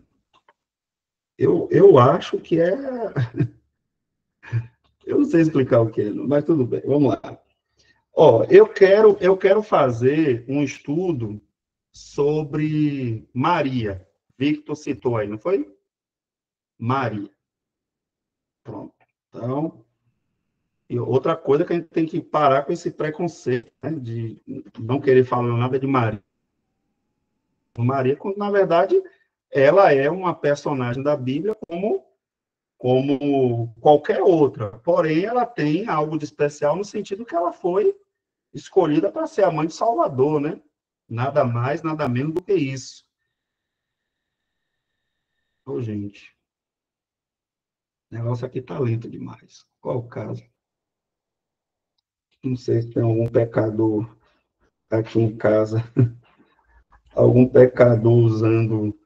Eu acho que é... Eu não sei explicar o que é, mas tudo bem. Vamos lá. Ó, eu quero fazer um estudo sobre Maria. Victor citou aí, não foi? Maria. Pronto. Então, e outra coisa que a gente tem que parar com esse preconceito, né, de não querer falar nada de Maria. Maria, quando, na verdade, ela é uma personagem da Bíblia como qualquer outra. Porém, ela tem algo de especial no sentido que ela foi escolhida para ser a mãe de Salvador, né? Nada mais, nada menos do que isso. Ô, gente, o negócio aqui tá lento demais. Qual o caso? Não sei se tem algum pecador aqui em casa, algum pecador usando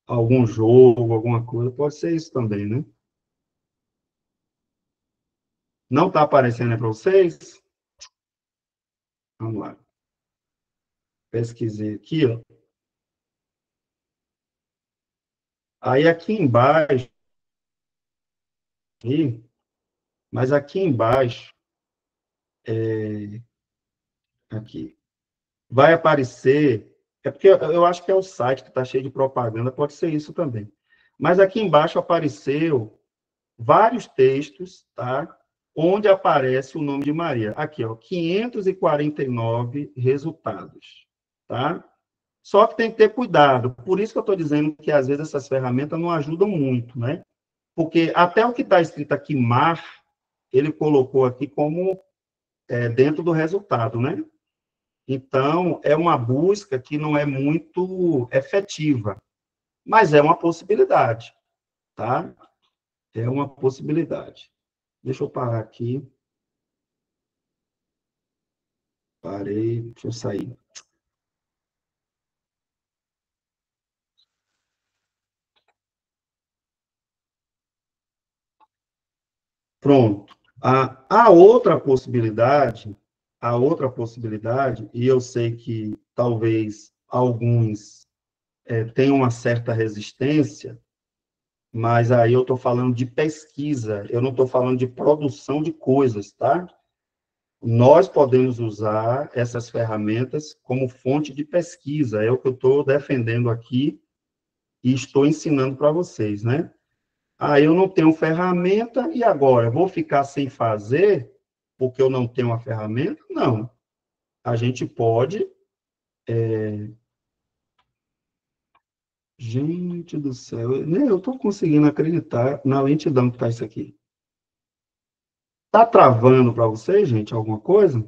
algum jogo, alguma coisa. Pode ser isso também, né? Não está aparecendo para vocês? Vamos lá. Pesquisei aqui, ó. Aí aqui embaixo, mas aqui embaixo, aqui, vai aparecer, é porque eu acho que é o site que está cheio de propaganda, pode ser isso também. Mas aqui embaixo apareceu vários textos, tá? Onde aparece o nome de Maria. Aqui, ó, 549 resultados, tá? Só que tem que ter cuidado. Por isso que eu estou dizendo que, às vezes, essas ferramentas não ajudam muito, né? Porque até o que está escrito aqui, mar, ele colocou aqui como dentro do resultado, né? Então, é uma busca que não é muito efetiva, mas é uma possibilidade, tá? É uma possibilidade. Deixa eu parar aqui. Parei, deixa eu sair. Pronto. A outra possibilidade, e eu sei que talvez alguns tenham uma certa resistência, mas aí eu estou falando de pesquisa, eu não estou falando de produção de coisas, tá? Nós podemos usar essas ferramentas como fonte de pesquisa, é o que eu estou defendendo aqui e estou ensinando para vocês, né? Aí eu não tenho ferramenta e agora vou ficar sem fazer porque eu não tenho uma ferramenta? Não. A gente pode... Gente do céu, eu estou conseguindo acreditar na lentidão que está isso aqui. Está travando para vocês, gente, alguma coisa?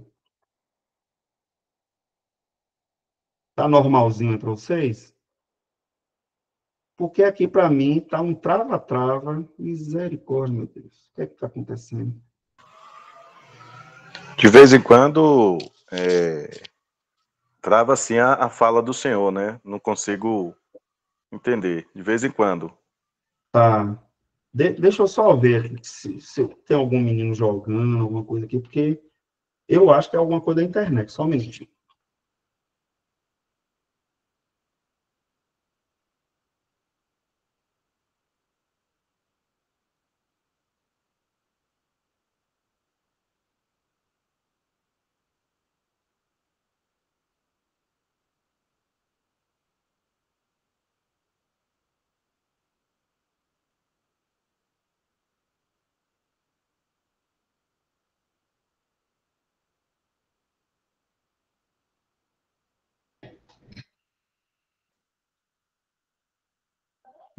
Está normalzinho para vocês? Porque aqui, para mim, está um trava-trava. Misericórdia, meu Deus. O que é que está acontecendo? De vez em quando, trava assim a fala do senhor, né? Não consigo entender. De vez em quando. Tá. Deixa eu só ver aqui se tem algum menino jogando, alguma coisa aqui, porque eu acho que é alguma coisa da internet. Só um minutinho.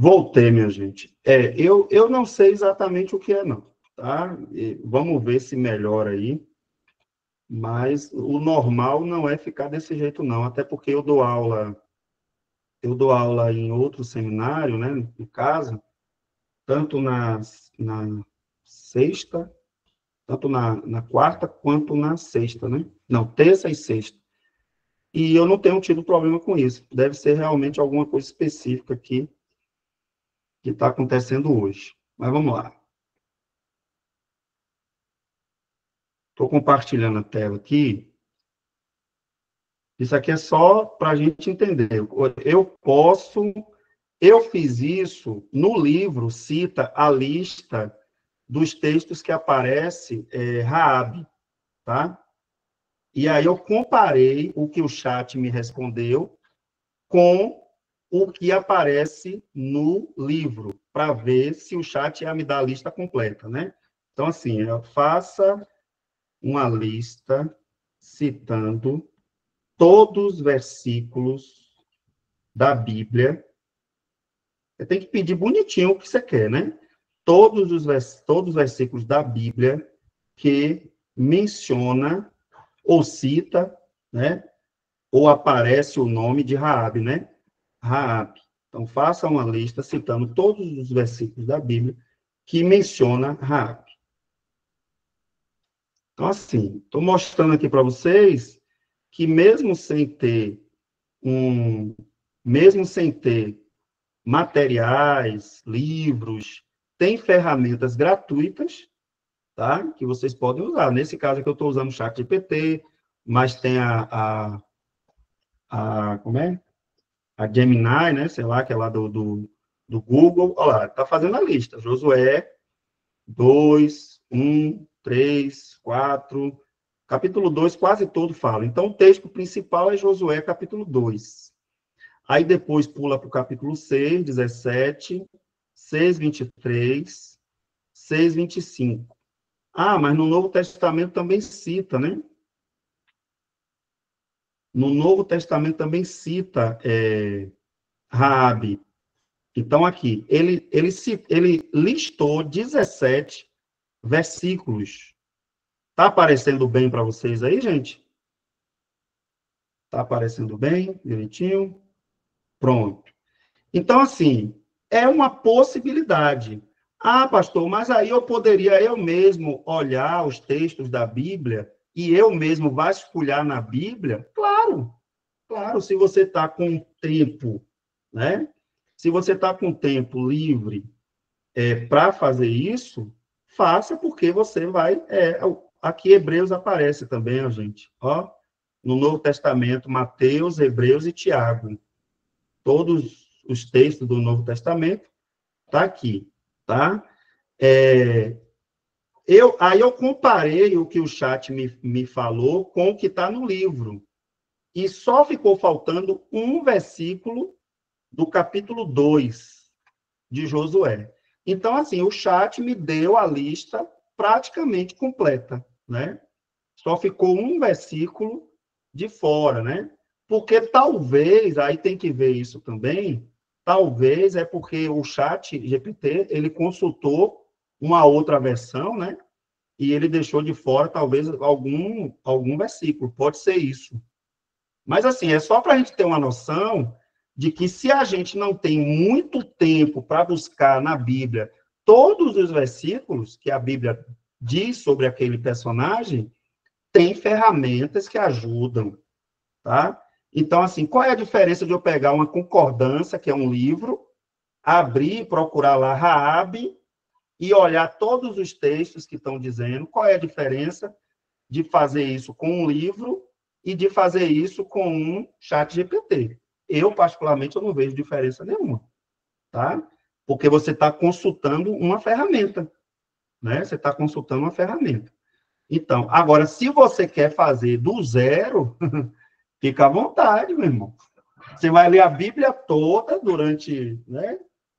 Voltei, minha gente. Eu não sei exatamente o que é, não. Tá? Vamos ver se melhora aí. Mas o normal não é ficar desse jeito, não. Até porque eu dou aula eu dou aula em outro seminário, né, no caso, tanto na sexta, tanto na quarta quanto na sexta, né? Não, terça e sexta. E eu não tenho tido problema com isso. Deve ser realmente alguma coisa específica aqui que está acontecendo hoje. Mas vamos lá. Estou compartilhando a tela aqui. Isso aqui é só para a gente entender. Eu fiz isso no livro, cita a lista dos textos que aparece Raabe, tá? E aí eu comparei o que o chat me respondeu com o que aparece no livro, para ver se o chat ia me dar a lista completa, né? Então, assim, faça uma lista citando todos os versículos da Bíblia. Você tem que pedir bonitinho o que você quer, né? Todos os versículos da Bíblia que menciona ou cita, né? Ou aparece o nome de Raabe, né? Raabe. Então, faça uma lista citando todos os versículos da Bíblia que menciona Raabe. Então, assim, estou mostrando aqui para vocês que mesmo sem ter materiais, livros, tem ferramentas gratuitas, tá? Que vocês podem usar. Nesse caso aqui eu estou usando o ChatGPT, mas tem como é? A Gemini, né? Sei lá, que é lá do Google. Olha lá, está fazendo a lista. Josué 2, 1, 3, 4. Capítulo 2 quase todo fala. Então, o texto principal é Josué, capítulo 2. Aí depois pula para o capítulo 6, 17, 6, 23, 6, 25. Ah, mas no Novo Testamento também cita, né? No Novo Testamento também cita Raabe. Então, aqui, ele listou 17 versículos. Está aparecendo bem para vocês aí, gente? Está aparecendo bem, direitinho? Pronto. Então, assim, é uma possibilidade. Ah, pastor, mas aí eu poderia eu mesmo olhar os textos da Bíblia e eu mesmo vasculhar na Bíblia? Claro, claro, se você está com tempo, né? Se você está com tempo livre para fazer isso, faça, porque você vai... aqui Hebreus aparece também, ó, gente. Ó, no Novo Testamento, Mateus, Hebreus e Tiago. Todos os textos do Novo Testamento tá aqui, tá? Aí eu comparei o que o chat me falou com o que está no livro. E só ficou faltando um versículo do capítulo 2 de Josué. Então, assim, o chat me deu a lista praticamente completa, né? Só ficou um versículo de fora, né? Porque talvez, aí tem que ver isso também, talvez é porque o chat GPT, ele consultou uma outra versão, né? E ele deixou de fora, talvez, algum versículo. Pode ser isso. Mas, assim, é só para a gente ter uma noção de que se a gente não tem muito tempo para buscar na Bíblia todos os versículos que a Bíblia diz sobre aquele personagem, tem ferramentas que ajudam, tá? Então, assim, qual é a diferença de eu pegar uma concordância, que é um livro, abrir, procurar lá Raabe e olhar todos os textos que estão dizendo? Qual é a diferença de fazer isso com um livro e de fazer isso com um chat GPT? Eu, particularmente, eu não vejo diferença nenhuma, tá? Porque você está consultando uma ferramenta, né? Você está consultando uma ferramenta. Então, agora, se você quer fazer do zero, fica à vontade, meu irmão. Você vai ler a Bíblia toda durante, né,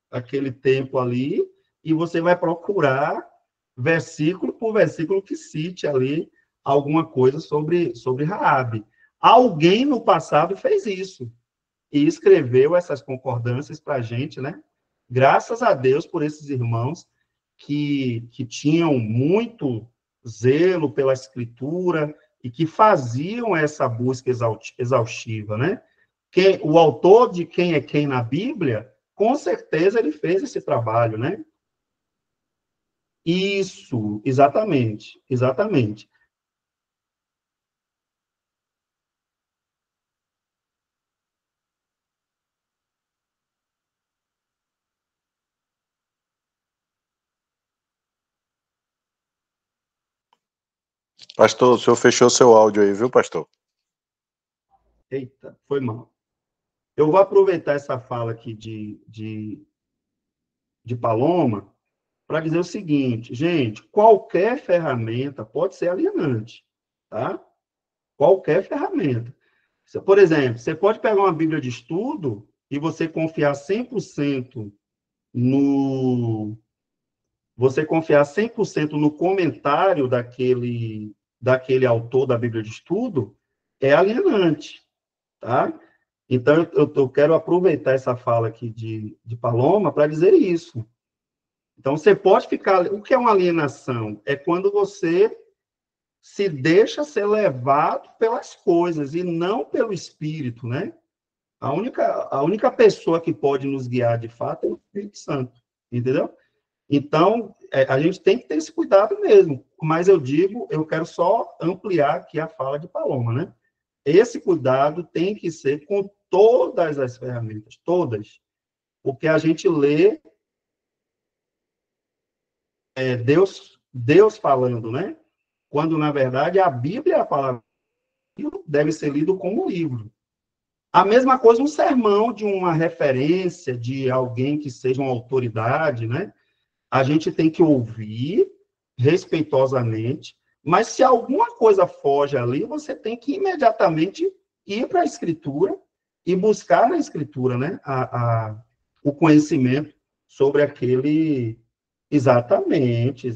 aquele tempo ali, e você vai procurar versículo por versículo que cite ali alguma coisa sobre Raabe. Alguém no passado fez isso e escreveu essas concordâncias para a gente, né? Graças a Deus por esses irmãos que tinham muito zelo pela escritura e que faziam essa busca exaustiva, né? o autor de Quem é Quem na Bíblia, com certeza ele fez esse trabalho, né? Isso, exatamente, exatamente. Pastor, o senhor fechou seu áudio aí, viu, pastor? Eita, foi mal. Eu vou aproveitar essa fala aqui de Paloma para dizer o seguinte, gente, qualquer ferramenta pode ser alienante, tá? Qualquer ferramenta. Por exemplo, você pode pegar uma Bíblia de estudo e você confiar 100% no... Você confiar 100% no comentário daquele autor da Bíblia de estudo é alienante, tá? Então, eu quero aproveitar essa fala aqui de Paloma para dizer isso. Então, você pode ficar... O que é uma alienação? É quando você se deixa ser levado pelas coisas e não pelo Espírito, né? A única pessoa que pode nos guiar, de fato, é o Espírito Santo, entendeu? Então, a gente tem que ter esse cuidado mesmo. Mas eu quero só ampliar aqui a fala de Paloma, né? Esse cuidado tem que ser com todas as ferramentas, todas. Porque a gente lê Deus falando, né? Quando, na verdade, a Bíblia, a palavra deve ser lido como um livro. A mesma coisa um sermão de uma referência, de alguém que seja uma autoridade, né? A gente tem que ouvir respeitosamente, mas se alguma coisa foge ali, você tem que imediatamente ir para a Escritura e buscar na Escritura, né? O conhecimento sobre aquele... Exatamente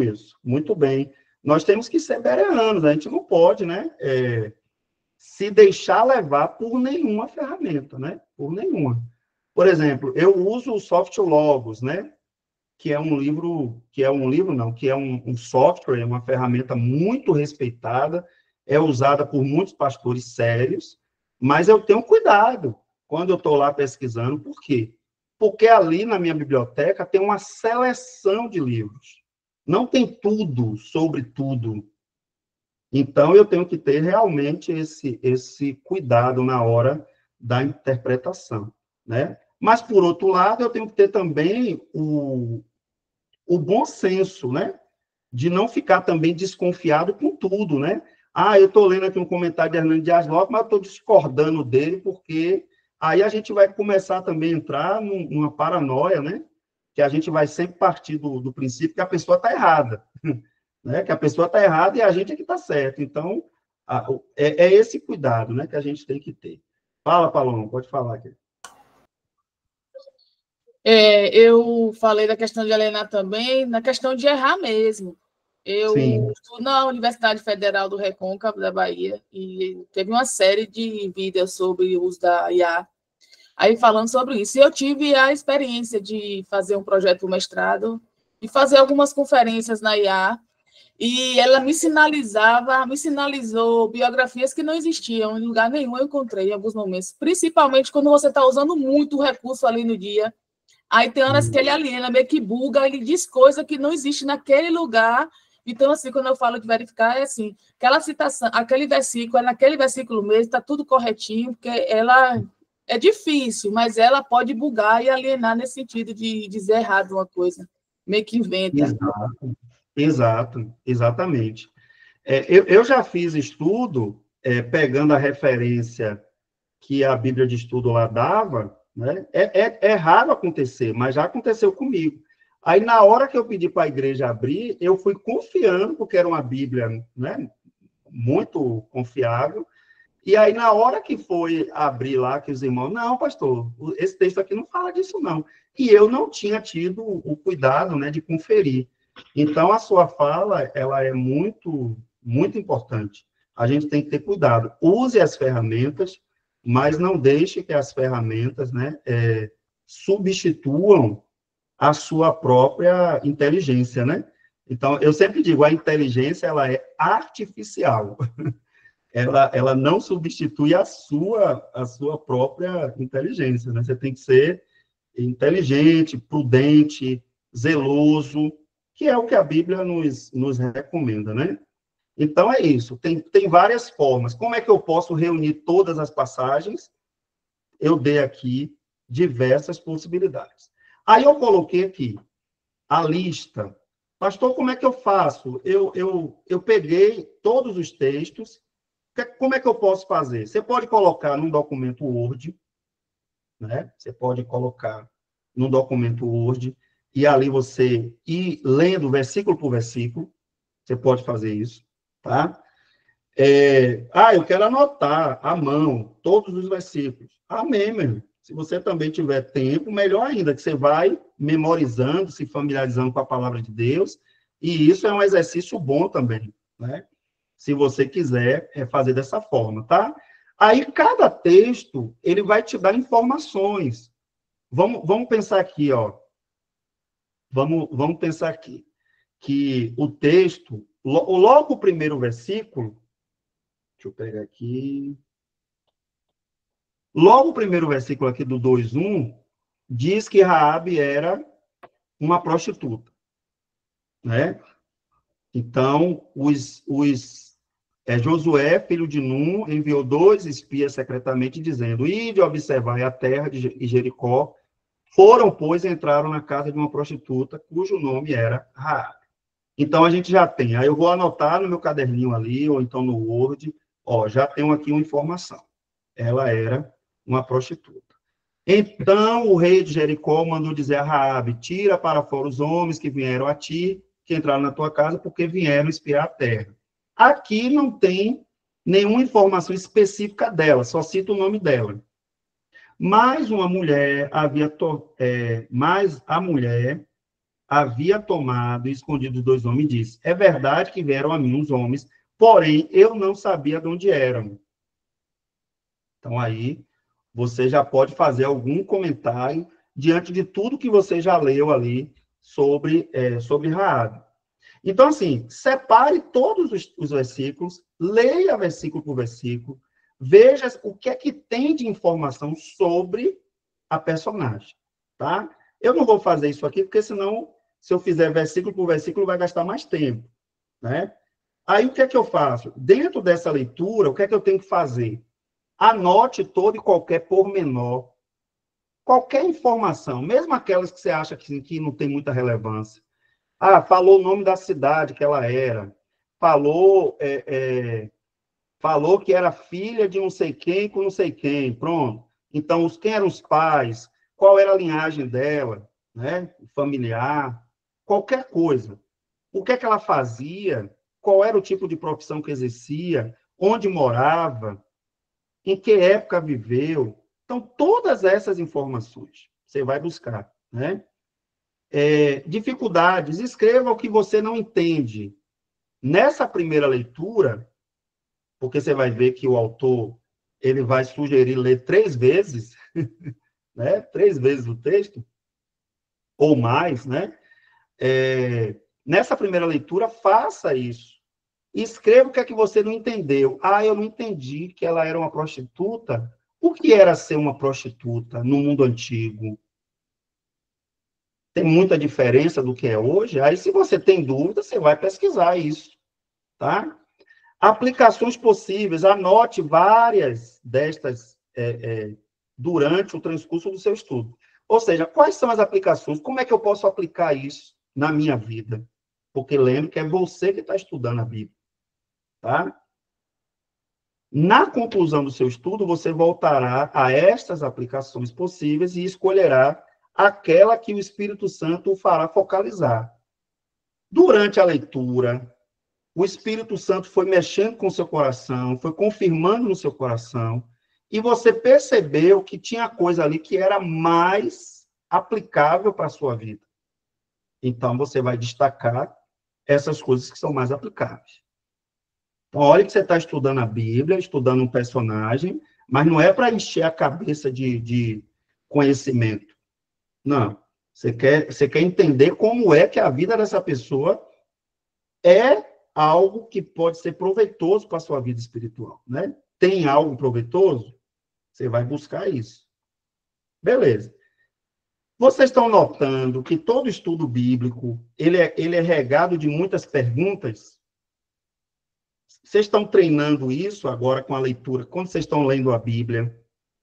isso. Muito bem. Nós temos que ser bereanos, a gente não pode, né? Se deixar levar por nenhuma ferramenta, né? Por nenhuma. Por exemplo, eu uso o Soft Logos, né? Que é um software, uma ferramenta muito respeitada, é usada por muitos pastores sérios, mas eu tenho cuidado quando eu estou lá pesquisando. Por quê? Porque ali na minha biblioteca tem uma seleção de livros. Não tem tudo sobre tudo. Então, eu tenho que ter realmente esse cuidado na hora da interpretação, né? Mas, por outro lado, eu tenho que ter também o bom senso, né? De não ficar também desconfiado com tudo, né? Eu estou lendo aqui um comentário de Hernando Dias Lopes, mas eu estou discordando dele, porque aí a gente vai começar também a entrar numa paranoia, né? Que a gente vai sempre partir do princípio que a pessoa está errada, né? Que a pessoa está errada e a gente é que está certo. Então, é esse cuidado, né, que a gente tem que ter. Fala, Paloma, pode falar aqui. Eu falei da questão de alienar também, na questão de errar mesmo. Eu estudo na Universidade Federal do Recôncavo, da Bahia, e teve uma série de vídeos sobre o uso da IA, aí falando sobre isso. E eu tive a experiência de fazer um projeto de mestrado e fazer algumas conferências na IA, e ela me sinalizou biografias que não existiam em lugar nenhum, eu encontrei em alguns momentos, principalmente quando você está usando muito o recurso ali no dia. Aí tem horas que ele aliena, meio que buga, ele diz coisa que não existe naquele lugar. Então, assim, quando eu falo de verificar, é assim, aquela citação, aquele versículo, é naquele versículo mesmo, está tudo corretinho, porque ela é difícil, mas ela pode bugar e alienar nesse sentido de dizer errado uma coisa, meio que inventa. Exatamente. Eu já fiz estudo, pegando a referência que a Bíblia de Estudo lá dava, né? É raro acontecer, mas já aconteceu comigo. Aí, na hora que eu pedi para a igreja abrir, eu fui confiando, porque era uma Bíblia, né, muito confiável, e aí, na hora que foi abrir lá, que os irmãos, não, pastor, esse texto aqui não fala disso, não. E eu não tinha tido o cuidado, né, de conferir. Então, a sua fala, ela é muito, muito importante. A gente tem que ter cuidado. Use as ferramentas, mas não deixe que as ferramentas, né, substituam a sua própria inteligência, né? Então, eu sempre digo, a inteligência, ela é artificial. ela não substitui a sua própria inteligência, né? Você tem que ser inteligente, prudente, zeloso, que é o que a Bíblia nos recomenda, né? Então, é isso. Tem várias formas. Como é que eu posso reunir todas as passagens? Eu dei aqui diversas possibilidades. Aí eu coloquei aqui a lista. Pastor, como é que eu faço? Eu peguei todos os textos. Como é que eu posso fazer? Você pode colocar num documento Word, né? Você pode colocar num documento Word, e ali você ir lendo versículo por versículo. Você pode fazer isso, tá? Eu quero anotar à mão todos os versículos. Amém, meu irmão. Se você também tiver tempo, melhor ainda, que você vai memorizando, se familiarizando com a palavra de Deus, e isso é um exercício bom também, né? Se você quiser fazer dessa forma, tá? Aí, cada texto, ele vai te dar informações. Vamos pensar aqui, ó. Vamos pensar aqui, que o texto, logo o primeiro versículo, deixa eu pegar aqui. Logo o primeiro versículo aqui do 2:1 diz que Raabe era uma prostituta, né? Então, Josué, filho de Num, enviou 2 espias secretamente dizendo: ide observar a terra de Jericó. Foram, pois, entraram na casa de uma prostituta cujo nome era Raabe. Então, a gente já tem. Aí eu vou anotar no meu caderninho ali, ou então no Word, já tenho aqui uma informação. Ela era uma prostituta. Então, o rei de Jericó mandou dizer a Raabe: tira para fora os homens que vieram a ti, que entraram na tua casa, porque vieram espiar a terra. Aqui não tem nenhuma informação específica dela, só cita o nome dela. Mas a mulher havia tomado e escondido os 2 homens e disse: é verdade que vieram a mim uns homens, porém eu não sabia de onde eram. Então, aí, você já pode fazer algum comentário diante de tudo que você já leu ali sobre Raabe. Então, assim, separe todos os versículos, leia versículo por versículo, veja o que é que tem de informação sobre a personagem, tá? Eu não vou fazer isso aqui, porque senão, se eu fizer versículo por versículo, vai gastar mais tempo, né? Aí, o que é que eu faço? Dentro dessa leitura, o que é que eu tenho que fazer? Anote todo e qualquer pormenor, qualquer informação, mesmo aquelas que você acha que não tem muita relevância. Falou o nome da cidade que ela era, falou que era filha de não sei quem com não sei quem, pronto. Então, quem eram os pais, qual era a linhagem dela, né? Familiar, qualquer coisa. O que é que ela fazia, qual era o tipo de profissão que exercia, onde morava, em que época viveu. Então, todas essas informações você vai buscar, né? Dificuldades, escreva o que você não entende. Nessa primeira leitura, porque você vai ver que o autor ele vai sugerir ler 3 vezes, né? 3 vezes o texto, ou mais, né? Nessa primeira leitura, faça isso. Escreva o que é que você não entendeu. Eu não entendi que ela era uma prostituta. O que era ser uma prostituta no mundo antigo? Tem muita diferença do que é hoje? Aí, se você tem dúvida, você vai pesquisar isso, tá? Aplicações possíveis. Anote várias destas durante o transcurso do seu estudo. Ou seja, quais são as aplicações? Como é que eu posso aplicar isso na minha vida? Porque lembre que é você que está estudando a Bíblia. Tá? Na conclusão do seu estudo, você voltará a estas aplicações possíveis e escolherá aquela que o Espírito Santo o fará focalizar. Durante a leitura, o Espírito Santo foi mexendo com o seu coração, foi confirmando no seu coração, e você percebeu que tinha coisa ali que era mais aplicável para a sua vida. Então, você vai destacar essas coisas que são mais aplicáveis. Então, olha que você está estudando a Bíblia, estudando um personagem, mas não é para encher a cabeça de conhecimento. Não. Você quer entender como é que a vida dessa pessoa é algo que pode ser proveitoso para a sua vida espiritual, né? Tem algo proveitoso? Você vai buscar isso. Beleza. Vocês estão notando que todo estudo bíblico, ele é regado de muitas perguntas? Vocês estão treinando isso agora com a leitura? Quando vocês estão lendo a Bíblia?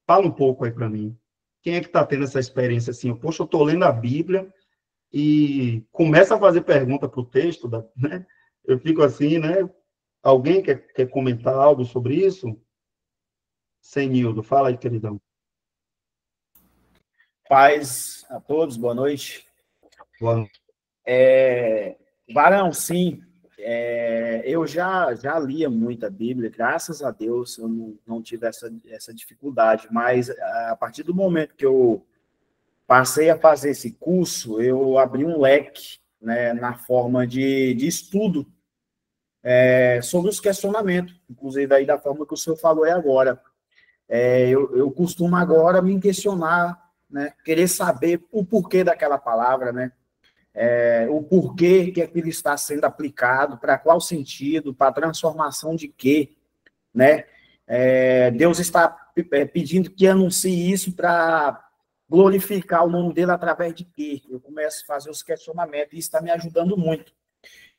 Fala um pouco aí para mim. Quem é que está tendo essa experiência assim? Poxa, eu estou lendo a Bíblia e começa a fazer pergunta para o texto, né? Eu fico assim, né? Alguém quer comentar algo sobre isso? Senildo, fala aí, queridão. Paz a todos, boa noite. Boa noite. Varão, sim, eu já lia muita Bíblia, graças a Deus eu não tive essa dificuldade, mas a partir do momento que eu passei a fazer esse curso, eu abri um leque, né, na forma de estudo sobre os questionamentos, inclusive aí da forma que o senhor falou aí agora. Eu costumo agora me questionar, né, querer saber o porquê daquela palavra, né, o porquê que aquilo está sendo aplicado, para qual sentido, para a transformação de quê, né? Deus está pedindo que anuncie isso para glorificar o nome dele através de quê? Eu começo a fazer os questionamentos, e isso está me ajudando muito.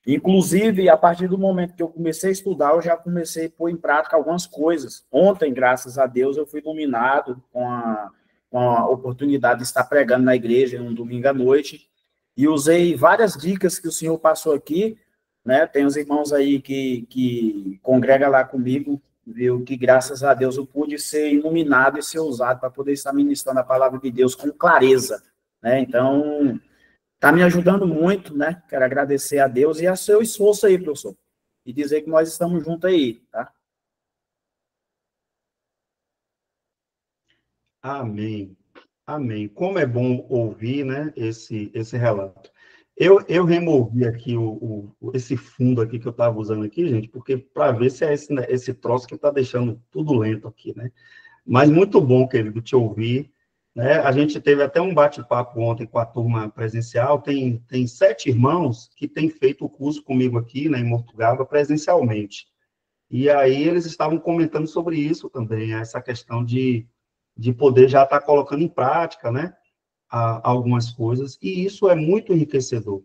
Inclusive, a partir do momento que eu comecei a estudar, eu já comecei a pôr em prática algumas coisas. Ontem, graças a Deus, eu fui iluminado com a oportunidade de estar pregando na igreja um domingo à noite, e usei várias dicas que o senhor passou aqui, né? Tem os irmãos aí que congregam lá comigo, viu, que graças a Deus eu pude ser iluminado e ser usado para poder estar ministrando a palavra de Deus com clareza, né? Então, está me ajudando muito, né? Quero agradecer a Deus e a seu esforço aí, professor, e dizer que nós estamos juntos aí, tá? Amém. Amém. Como é bom ouvir, né, esse relato. Eu removi aqui esse fundo aqui que eu estava usando aqui, gente, porque para ver se é esse troço que está deixando tudo lento aqui, né? Mas muito bom, querido, te ouvir. Né? A gente teve até um bate-papo ontem com a turma presencial. Tem 7 irmãos que têm feito o curso comigo aqui, né, em Mortugaba, presencialmente. E aí eles estavam comentando sobre isso também, essa questão de poder já estar colocando em prática, né, algumas coisas, e isso é muito enriquecedor,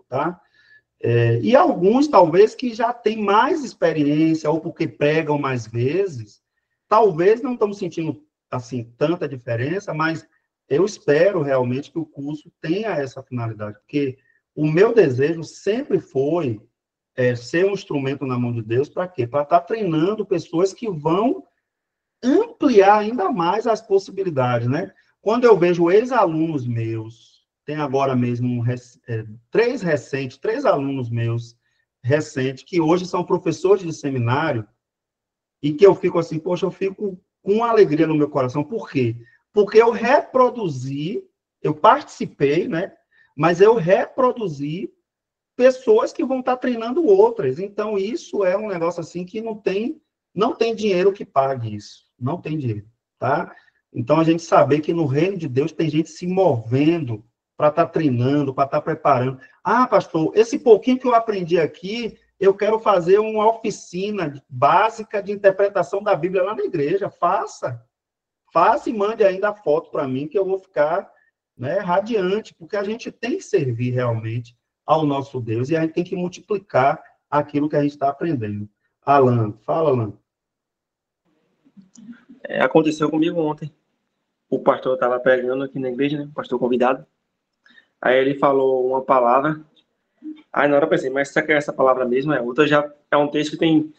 tá? E alguns, talvez, que já têm mais experiência, ou porque pregam mais vezes, talvez não estamos sentindo, assim, tanta diferença, mas eu espero realmente que o curso tenha essa finalidade, porque o meu desejo sempre foi ser um instrumento na mão de Deus, para quê? Para estar treinando pessoas que vão ampliar ainda mais as possibilidades, né? Quando eu vejo ex-alunos meus, tem agora mesmo 3 alunos meus recentes, que hoje são professores de seminário, e que eu fico assim, poxa, eu fico com alegria no meu coração. Por quê? Porque eu reproduzi, eu participei, né? Mas eu reproduzi pessoas que vão estar treinando outras. Então, isso é um negócio assim que não tem dinheiro que pague isso. Não tem dinheiro, tá? Então, a gente saber que no reino de Deus tem gente se movendo para estar treinando, para estar preparando. Ah, pastor, esse pouquinho que eu aprendi aqui, eu quero fazer uma oficina básica de interpretação da Bíblia lá na igreja. Faça e mande ainda a foto para mim, que eu vou ficar, né, radiante, porque a gente tem que servir realmente ao nosso Deus e a gente tem que multiplicar aquilo que a gente está aprendendo. Alan, fala, Alan. Aconteceu comigo ontem. O pastor estava pregando aqui na igreja, né? O pastor convidado. Aí ele falou uma palavra. Aí na hora eu pensei, mas será que é essa palavra mesmo? Outra já é um texto que tem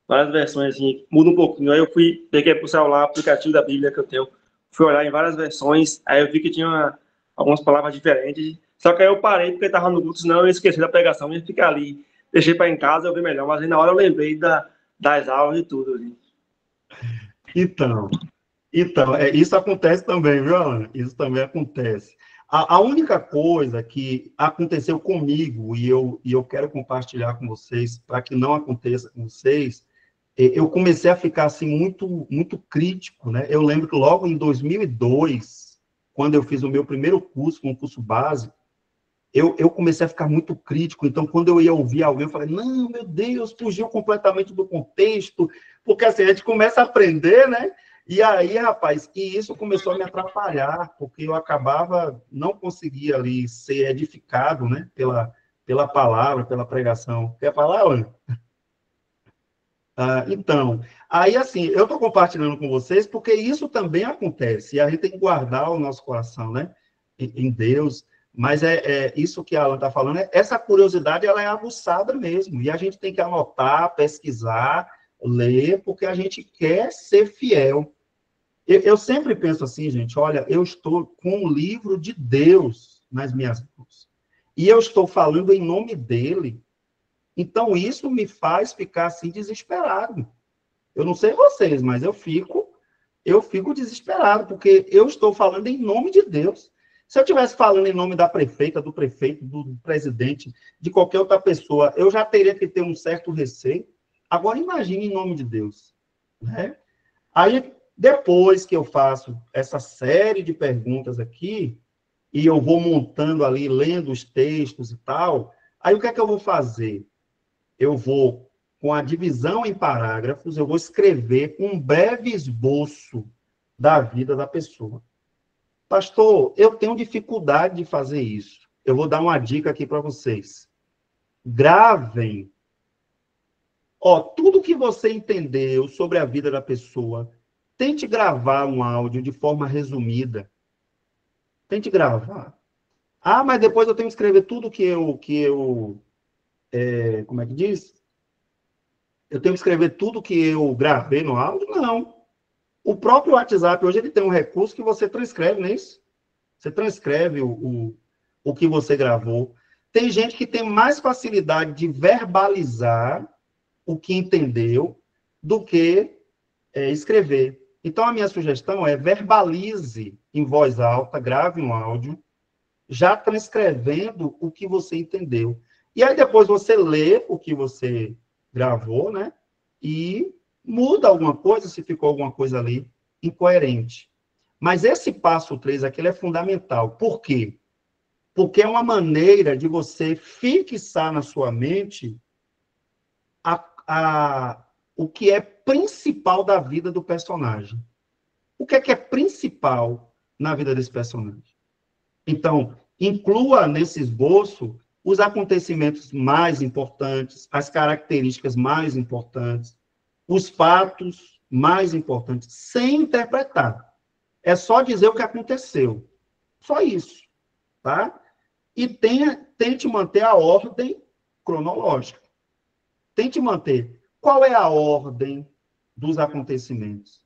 várias versões, assim, muda um pouquinho. Aí eu peguei pro celular, aplicativo da Bíblia que eu tenho, fui olhar em várias versões, aí eu vi que tinha algumas palavras diferentes. Só que aí eu parei, porque estava no culto, senão eu esqueci da pregação, ia ficar ali. Deixei para em casa, eu vi melhor, mas aí na hora eu lembrei das aulas e tudo. Ali. Então, isso acontece também, viu, Ana? Isso também acontece. A única coisa que aconteceu comigo, e eu quero compartilhar com vocês, para que não aconteça com vocês, eu comecei a ficar, assim, muito, muito crítico, né? Eu lembro que logo em 2002, quando eu fiz o meu primeiro curso, um curso básico, eu comecei a ficar muito crítico. Então, quando eu ia ouvir alguém, eu falei, não, meu Deus, fugiu completamente do contexto, porque assim, a gente começa a aprender, né? E aí, rapaz, e isso começou a me atrapalhar, porque eu acabava, não conseguia ali ser edificado, né? Pela palavra, pela pregação. Quer falar, Ana? Então, aí assim, eu estou compartilhando com vocês porque isso também acontece, e a gente tem que guardar o nosso coração, né, em Deus, mas é isso que a Alan está falando, essa curiosidade, ela é aguçada mesmo, e a gente tem que anotar, pesquisar, ler, porque a gente quer ser fiel. Eu sempre penso assim, gente, olha, eu estou com o livro de Deus nas minhas mãos, e eu estou falando em nome dele. Então, isso me faz ficar assim desesperado. Eu não sei vocês, mas eu fico desesperado, porque eu estou falando em nome de Deus. Se eu estivesse falando em nome da prefeita, do prefeito, do presidente, de qualquer outra pessoa, eu já teria que ter um certo receio. Agora, imagine em nome de Deus. Né? Aí, depois que eu faço essa série de perguntas aqui, e eu vou montando ali, lendo os textos e tal, aí o que é que eu vou fazer? Eu vou, com a divisão em parágrafos, eu vou escrever um breve esboço da vida da pessoa. Pastor, eu tenho dificuldade de fazer isso. Eu vou dar uma dica aqui para vocês. Gravem. Tudo que você entendeu sobre a vida da pessoa, tente gravar um áudio de forma resumida. Tente gravar. Mas depois eu tenho que escrever tudo como é que diz? Eu tenho que escrever tudo que eu gravei no áudio? Não. O próprio WhatsApp, hoje, ele tem um recurso que você transcreve, não é isso? Você transcreve o que você gravou. Tem gente que tem mais facilidade de verbalizar o que entendeu do que escrever. Então, a minha sugestão é verbalize em voz alta, grave um áudio, já transcrevendo o que você entendeu. E aí, depois, você lê o que você gravou, né? E muda alguma coisa, se ficou alguma coisa ali incoerente. Mas esse passo 3 aqui, ele é fundamental. Por quê? Porque é uma maneira de você fixar na sua mente o que é principal da vida do personagem. O que é principal na vida desse personagem? Então, inclua nesse esboço os acontecimentos mais importantes, as características mais importantes, os fatos mais importantes, sem interpretar. É só dizer o que aconteceu. Só isso, tá? E tente manter a ordem cronológica. Tente manter. Qual é a ordem dos acontecimentos?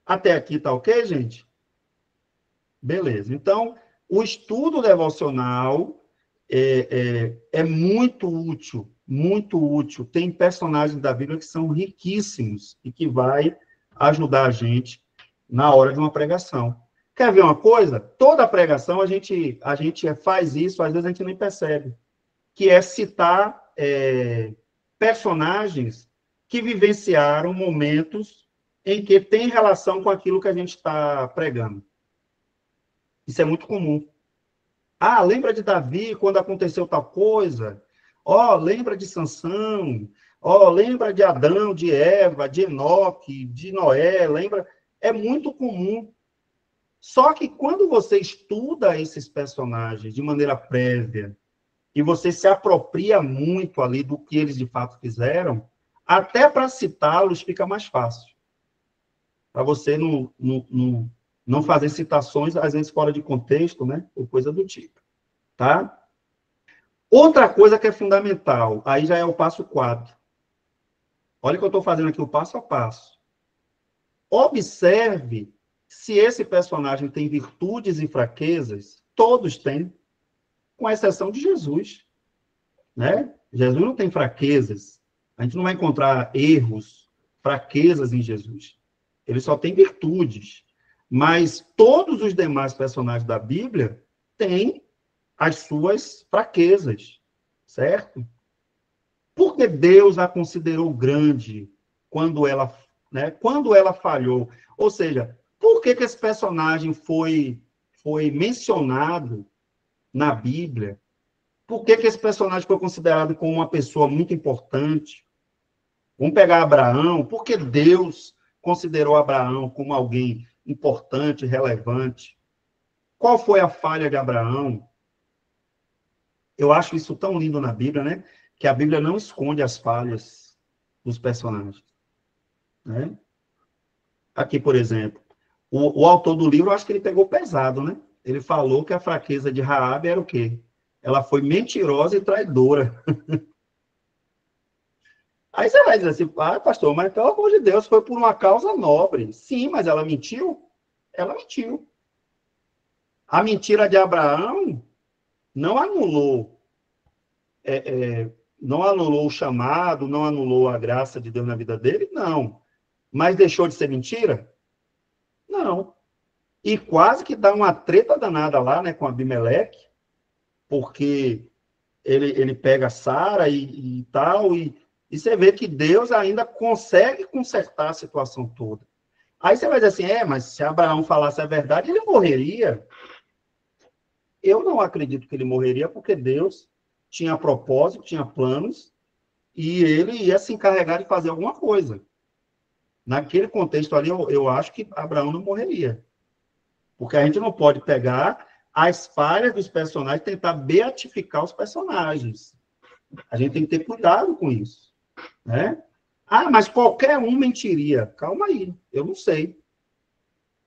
Até aqui tá ok, gente? Beleza. Então, o estudo devocional é muito útil, muito útil. Tem personagens da Bíblia que são riquíssimos e que vai ajudar a gente na hora de uma pregação. Quer ver uma coisa? Toda pregação a gente faz isso, às vezes a gente nem percebe, que é citar personagens que vivenciaram momentos em que tem relação com aquilo que a gente está pregando. Isso é muito comum. Lembra de Davi quando aconteceu tal coisa? Lembra de Sansão? Lembra de Adão, de Eva, de Enoque, de Noé? Lembra? É muito comum. Só que quando você estuda esses personagens de maneira prévia e você se apropria muito ali do que eles de fato fizeram, até para citá-los fica mais fácil. Para você não fazer citações, às vezes, fora de contexto, né? Ou coisa do tipo. Tá? Outra coisa que é fundamental, aí já é o passo 4. Olha que eu estou fazendo aqui o passo a passo. Observe se esse personagem tem virtudes e fraquezas. Todos têm, com exceção de Jesus. Né? Jesus não tem fraquezas. A gente não vai encontrar erros, fraquezas em Jesus. Ele só tem virtudes. Mas todos os demais personagens da Bíblia têm as suas fraquezas, certo? Porque Deus a considerou grande quando ela falhou. Ou seja, por que esse personagem foi mencionado na Bíblia, por que esse personagem foi considerado como uma pessoa muito importante? Vamos pegar Abraão, por que Deus considerou Abraão como alguém importante, relevante? Qual foi a falha de Abraão? Eu acho isso tão lindo na Bíblia, né? Que a Bíblia não esconde as falhas dos personagens, né? Aqui, por exemplo, o autor do livro, eu acho que ele pegou pesado, né? Ele falou que a fraqueza de Raabe era o quê? Ela foi mentirosa e traidora. Aí você vai dizer assim, pastor, mas pelo amor de Deus, foi por uma causa nobre. Sim, mas ela mentiu? Ela mentiu. A mentira de Abraão não anulou, não anulou o chamado, não anulou a graça de Deus na vida dele? Não. Mas deixou de ser mentira? Não. E quase que dá uma treta danada lá, né, com Abimeleque, porque ele pega Sara e tal, e você vê que Deus ainda consegue consertar a situação toda. Aí você vai dizer assim, mas se Abraão falasse a verdade, ele morreria. Eu não acredito que ele morreria, porque Deus tinha propósito, tinha planos, e ele ia se encarregar de fazer alguma coisa. Naquele contexto ali, eu acho que Abraão não morreria. Porque a gente não pode pegar as falhas dos personagens e tentar beatificar os personagens. A gente tem que ter cuidado com isso, né? Mas qualquer um mentiria. Calma aí, eu não sei.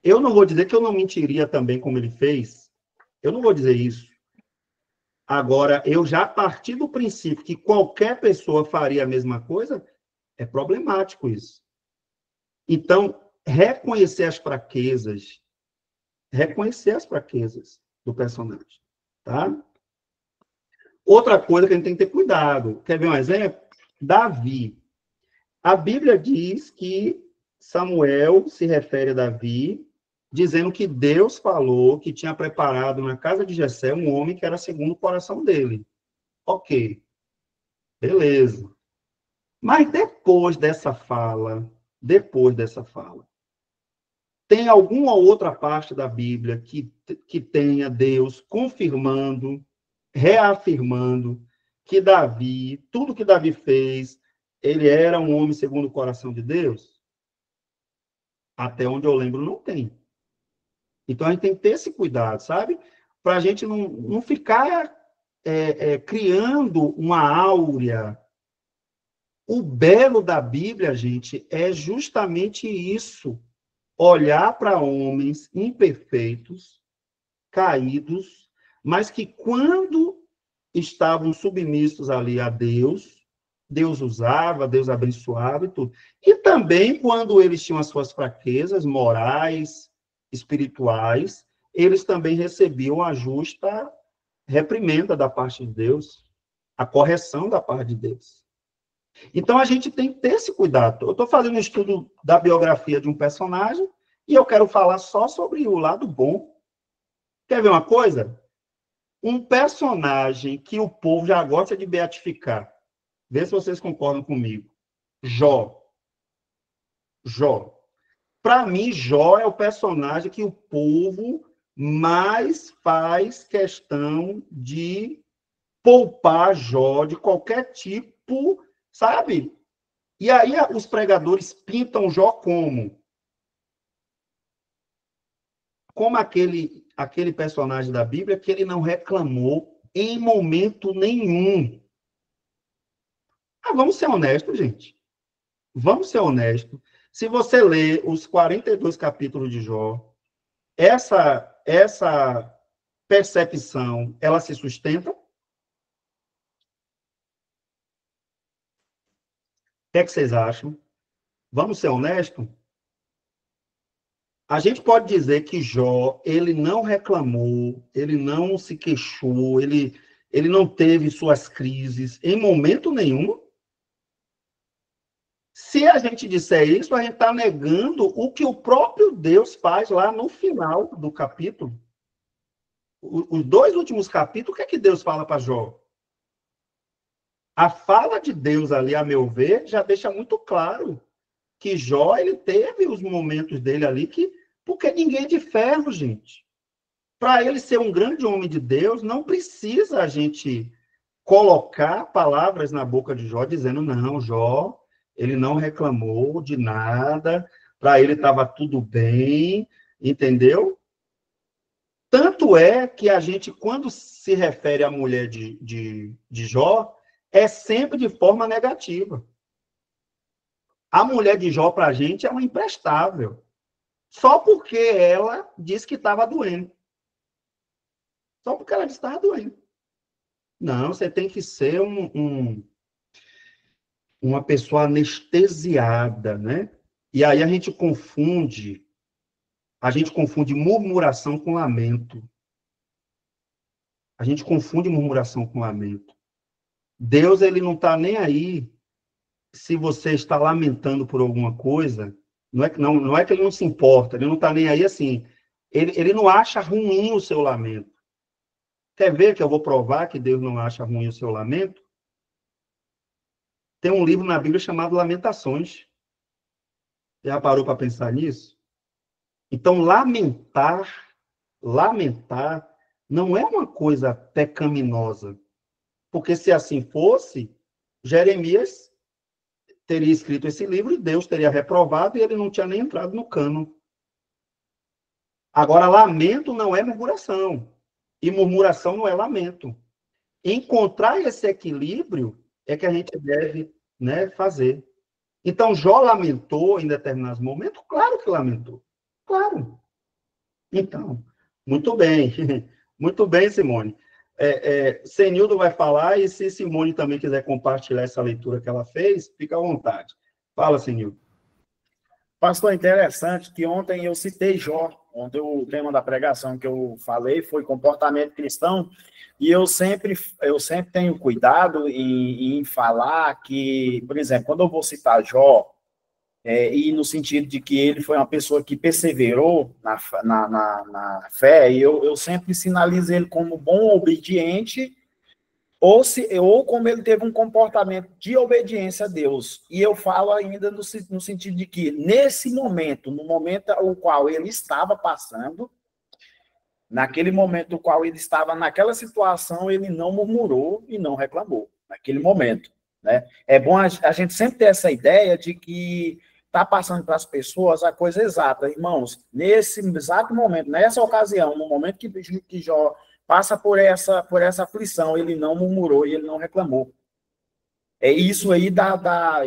Eu não vou dizer que eu não mentiria também como ele fez. Eu não vou dizer isso. Agora, eu já parti do princípio que qualquer pessoa faria a mesma coisa, é problemático isso. Então, reconhecer as fraquezas do personagem, tá? Outra coisa que a gente tem que ter cuidado. Quer ver um exemplo? Davi. A Bíblia diz que Samuel se refere a Davi, dizendo que Deus falou que tinha preparado na casa de Jessé um homem que era segundo o coração dele. Ok. Beleza. Mas depois dessa fala, tem alguma outra parte da Bíblia que tenha Deus confirmando, reafirmando que Davi, tudo que Davi fez, ele era um homem segundo o coração de Deus? Até onde eu lembro, não tem. Então, a gente tem que ter esse cuidado, sabe? Para a gente não ficar criando uma áurea. O belo da Bíblia, gente, é justamente isso. Olhar para homens imperfeitos, caídos, mas que quando estavam submissos ali a Deus, Deus usava, Deus abençoava e tudo. E também quando eles tinham as suas fraquezas morais, espirituais, eles também recebiam a justa reprimenda da parte de Deus, a correção da parte de Deus. Então, a gente tem que ter esse cuidado. Eu estou fazendo um estudo da biografia de um personagem e eu quero falar só sobre o lado bom. Quer ver uma coisa? Um personagem que o povo já gosta de beatificar. Vê se vocês concordam comigo. Jó. Para mim, Jó é o personagem que o povo mais faz questão de poupar Jó de qualquer tipo, sabe? E aí os pregadores pintam Jó como aquele personagem da Bíblia que ele não reclamou em momento nenhum. Vamos ser honestos, gente. Vamos ser honestos. Se você ler os 42 capítulos de Jó, essa percepção, ela se sustenta? O que é que vocês acham? Vamos ser honestos? A gente pode dizer que Jó, ele não reclamou, ele não se queixou, ele não teve suas crises em momento nenhum? Se a gente disser isso, a gente está negando o que o próprio Deus faz lá no final do capítulo. Os 2 últimos capítulos, o que é que Deus fala para Jó? A fala de Deus ali, a meu ver, já deixa muito claro que Jó, ele teve os momentos dele ali porque ninguém é de ferro, gente. Para ele ser um grande homem de Deus, não precisa a gente colocar palavras na boca de Jó dizendo, não, Jó, ele não reclamou de nada, para ele estava tudo bem, entendeu? Tanto é que a gente, quando se refere à mulher de Jó, é sempre de forma negativa. A mulher de Jó, para a gente, é uma imprestável. Só porque ela disse que estava doendo. Só porque ela disse que estava doendo. Não, você tem que ser uma pessoa anestesiada, né? E aí a gente confunde murmuração com lamento. A gente confunde murmuração com lamento. Deus, ele não está nem aí se você está lamentando por alguma coisa. Não é que ele não se importa, ele não está nem aí assim. Ele não acha ruim o seu lamento. Quer ver que eu vou provar que Deus não acha ruim o seu lamento? Tem um livro na Bíblia chamado Lamentações. Já parou para pensar nisso? Então, lamentar não é uma coisa pecaminosa. Porque se assim fosse, Jeremias teria escrito esse livro e Deus teria reprovado e ele não tinha nem entrado no cânon. Agora, lamento não é murmuração. E murmuração não é lamento. Encontrar esse equilíbrio é que a gente deve, né, fazer. Então, Jó lamentou em determinados momentos? Claro que lamentou. Claro. Então, muito bem. Muito bem, Simone. Senildo vai falar, e se Simone também quiser compartilhar essa leitura que ela fez, fica à vontade. Fala, Senildo. Pastor, interessante que ontem eu citei Jó. Ontem o tema da pregação que eu falei foi comportamento cristão, e eu sempre tenho cuidado em falar que, por exemplo, quando eu vou citar Jó, e no sentido de que ele foi uma pessoa que perseverou na fé, e eu sempre sinalizo ele como bom obediente, ou como ele teve um comportamento de obediência a Deus. E eu falo ainda no sentido de que, nesse momento, no momento o qual ele estava passando, naquele momento no qual ele estava naquela situação, ele não murmurou e não reclamou, naquele momento, né? É bom a gente sempre ter essa ideia de que está passando para as pessoas a coisa exata. Irmãos, nesse exato momento, nessa ocasião, no momento que Jó passa por essa aflição, ele não murmurou e ele não reclamou. Isso aí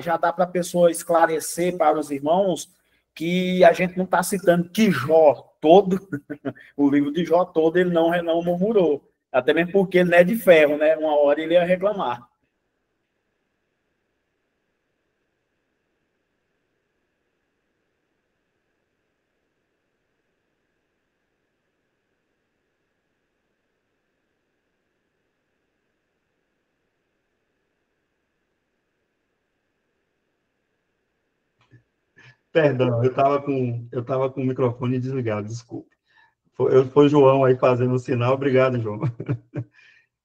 já dá para a pessoa esclarecer para os irmãos que a gente não está citando que Jó todo, o livro de Jó todo, ele não murmurou. Até mesmo porque ele não é de ferro, né? Uma hora ele ia reclamar. Perdão, eu estava com o microfone desligado, desculpe. Foi o João aí fazendo o sinal. Obrigado, João.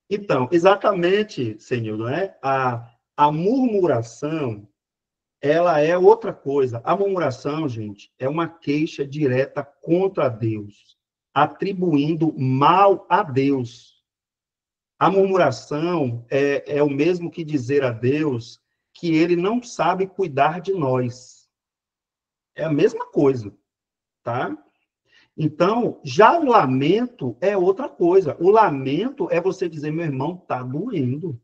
Então, exatamente, Senildo, né? A murmuração, ela é outra coisa. A murmuração, gente, é uma queixa direta contra Deus, atribuindo mal a Deus. A murmuração é o mesmo que dizer a Deus que ele não sabe cuidar de nós. É a mesma coisa, tá? Então, já o lamento é outra coisa. O lamento é você dizer, meu irmão, tá doendo.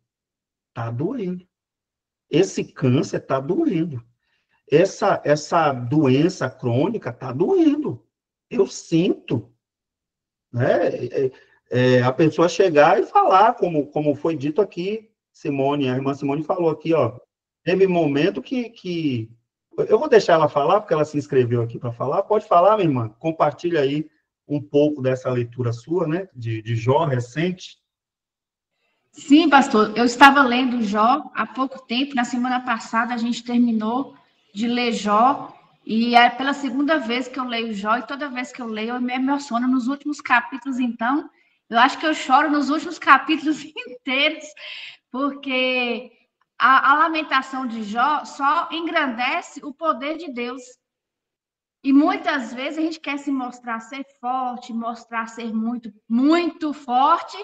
Tá doendo. Esse câncer tá doendo. Essa doença crônica tá doendo. Eu sinto. Né? A pessoa chegar e falar, como foi dito aqui, Simone, a irmã Simone falou aqui, ó, teve momento que eu vou deixar ela falar, porque ela se inscreveu aqui para falar. Pode falar, minha irmã. Compartilha aí um pouco dessa leitura sua, né? De Jó, recente. Sim, pastor. Eu estava lendo Jó há pouco tempo. Na semana passada, a gente terminou de ler Jó. E é pela segunda vez que eu leio Jó. E toda vez que eu leio, eu me emociono. Nos últimos capítulos, então, eu acho que eu choro nos últimos capítulos inteiros. Porque a lamentação de Jó só engrandece o poder de Deus. E muitas vezes a gente quer se mostrar ser forte, mostrar ser muito, muito forte,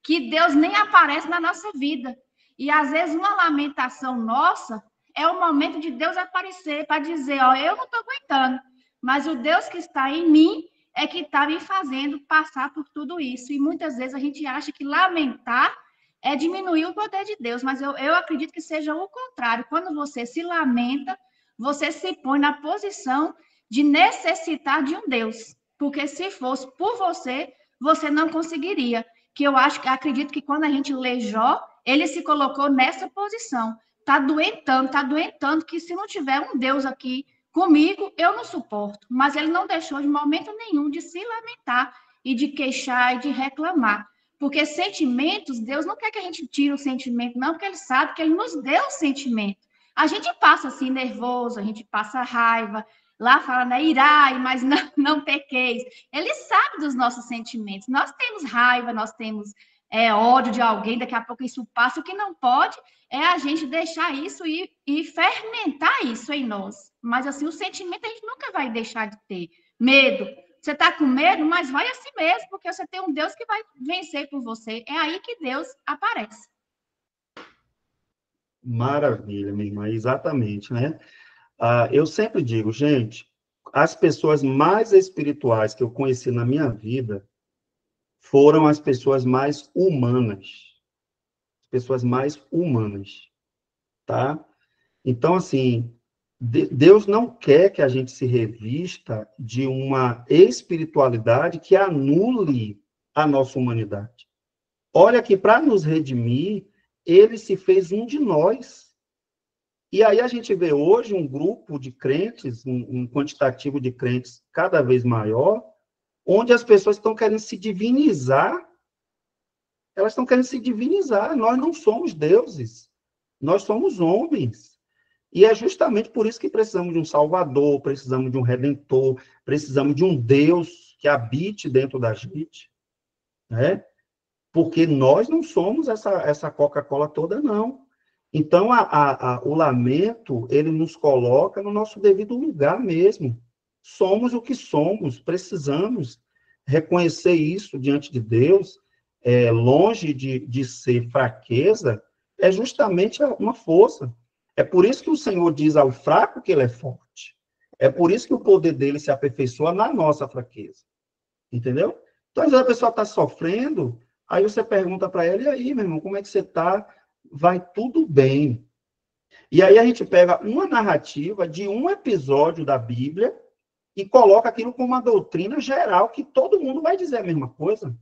que Deus nem aparece na nossa vida. E às vezes uma lamentação nossa é o momento de Deus aparecer para dizer, ó, eu não estou aguentando, mas o Deus que está em mim é que está me fazendo passar por tudo isso. E muitas vezes a gente acha que lamentar é diminuir o poder de Deus, mas eu acredito que seja o contrário. Quando você se lamenta, você se põe na posição de necessitar de um Deus, porque se fosse por você, você não conseguiria. Que eu acredito que quando a gente lê Jó, ele se colocou nessa posição. Tá doentando, que se não tiver um Deus aqui comigo, eu não suporto. Mas ele não deixou de momento nenhum de se lamentar e de queixar e de reclamar. Porque sentimentos, Deus não quer que a gente tire o sentimento, não, porque ele sabe que ele nos deu o sentimento. A gente passa assim nervoso, a gente passa raiva, lá fala, né, irai, mas não pequeis. Ele sabe dos nossos sentimentos. Nós temos raiva, nós temos ódio de alguém, daqui a pouco isso passa. O que não pode é a gente deixar isso e fermentar isso em nós. Mas, assim, o sentimento a gente nunca vai deixar de ter. Medo. Você está com medo, mas vai a si mesmo, porque você tem um Deus que vai vencer por você. É aí que Deus aparece. Maravilha, minha irmã, exatamente, né? Eu sempre digo, gente, as pessoas mais espirituais que eu conheci na minha vida foram as pessoas mais humanas. As pessoas mais humanas, tá? Então, assim, Deus não quer que a gente se revista de uma espiritualidade que anule a nossa humanidade. Olha que para nos redimir, ele se fez um de nós. E aí a gente vê hoje um grupo de crentes, um quantitativo de crentes cada vez maior, onde as pessoas estão querendo se divinizar. Elas estão querendo se divinizar. Nós não somos deuses. Nós somos homens. E é justamente por isso que precisamos de um Salvador, precisamos de um Redentor, precisamos de um Deus que habite dentro da gente, né? Porque nós não somos essa Coca-Cola toda, não. Então, o lamento, ele nos coloca no nosso devido lugar mesmo. Somos o que somos, precisamos reconhecer isso diante de Deus, longe de ser fraqueza, é justamente uma força. É por isso que o Senhor diz ao fraco que ele é forte. É por isso que o poder dele se aperfeiçoa na nossa fraqueza. Entendeu? Então, às vezes a pessoa está sofrendo, aí você pergunta para ela, e aí, meu irmão, como é que você está? Vai tudo bem. E aí a gente pega uma narrativa de um episódio da Bíblia e coloca aquilo como uma doutrina geral, que todo mundo vai dizer a mesma coisa.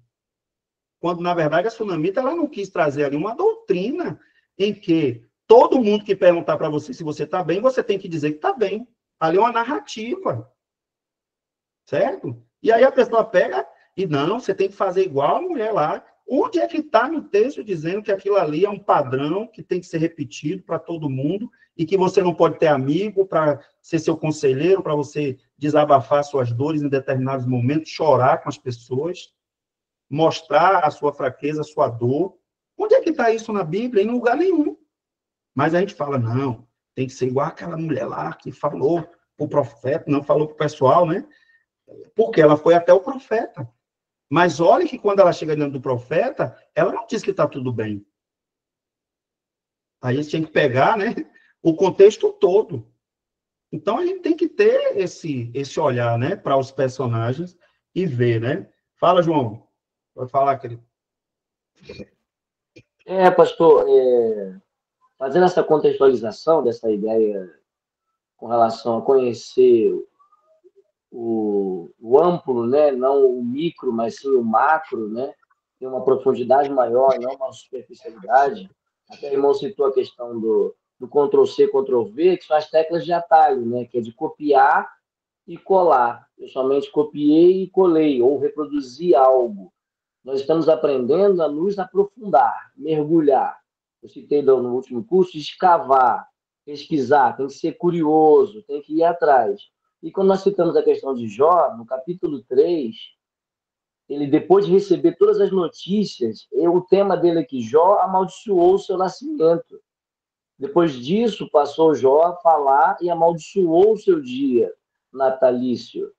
Quando, na verdade, a Sunamita ela não quis trazer ali uma doutrina em que todo mundo que perguntar para você se você está bem, você tem que dizer que está bem. Ali é uma narrativa. Certo? E aí a pessoa pega e, não, você tem que fazer igual a mulher lá. Onde é que está no texto dizendo que aquilo ali é um padrão que tem que ser repetido para todo mundo e que você não pode ter amigo para ser seu conselheiro, para você desabafar suas dores em determinados momentos, chorar com as pessoas, mostrar a sua fraqueza, a sua dor? Onde é que está isso na Bíblia? Em lugar nenhum. Mas a gente fala, não, tem que ser igual aquela mulher lá que falou para o profeta, não falou para o pessoal, né? Porque ela foi até o profeta. Mas olha que quando ela chega diante do profeta, ela não diz que está tudo bem. Aí a gente tem que pegar, né, o contexto todo. Então a gente tem que ter esse olhar, né, para os personagens e ver, né? Fala, João. Pode falar, querido. Pastor, fazendo essa contextualização dessa ideia com relação a conhecer o amplo, né? Não o micro, mas sim o macro, né? Tem uma profundidade maior, não uma superficialidade. Até o irmão citou a questão do Ctrl+C, Ctrl+V, que são as teclas de atalho, né? Que é de copiar e colar. Eu somente copiei e colei, ou reproduzi algo. Nós estamos aprendendo a nos aprofundar, mergulhar. Eu citei no último curso, escavar, pesquisar, tem que ser curioso, tem que ir atrás. E quando nós citamos a questão de Jó, no capítulo 3, ele, depois de receber todas as notícias, o tema dele é que Jó amaldiçoou o seu nascimento. Depois disso, passou Jó a falar e amaldiçoou o seu dia. natalício.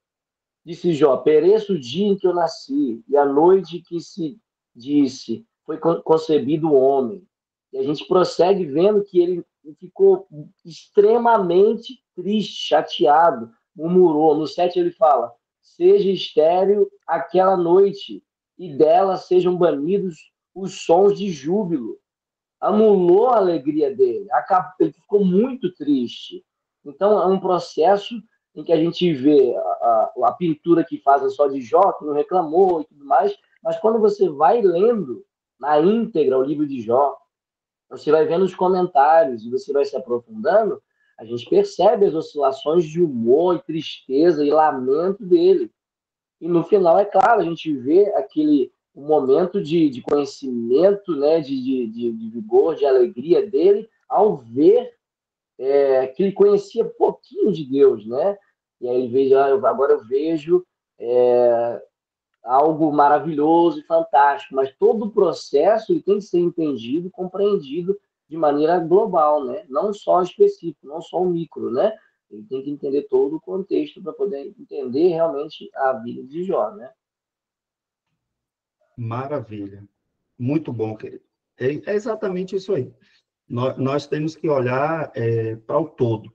Disse Jó: pereço o dia em que eu nasci, e a noite que se disse, foi concebido o homem. E a gente prossegue vendo que ele ficou extremamente triste, chateado, murmurou. No 7 ele fala: seja estéril aquela noite, e dela sejam banidos os sons de júbilo. Anulou a alegria dele, ele ficou muito triste. Então, é um processo em que a gente vê a pintura que fazem só de Jó, que não reclamou e tudo mais, mas quando você vai lendo na íntegra o livro de Jó, você vai vendo os comentários e você vai se aprofundando, a gente percebe as oscilações de humor e tristeza e lamento dele. E no final, é claro, a gente vê um momento de conhecimento, né, de vigor, de alegria dele, ao ver que ele conhecia pouquinho de Deus, né? E aí ele vejo, agora eu vejo algo maravilhoso e fantástico, mas todo o processo ele tem que ser entendido, compreendido de maneira global, né? Não só específico, não só o micro, né? Ele tem que entender todo o contexto para poder entender realmente a vida de Jó, né? Maravilha. Muito bom, querido. É exatamente isso aí. Nós temos que olhar para o todo.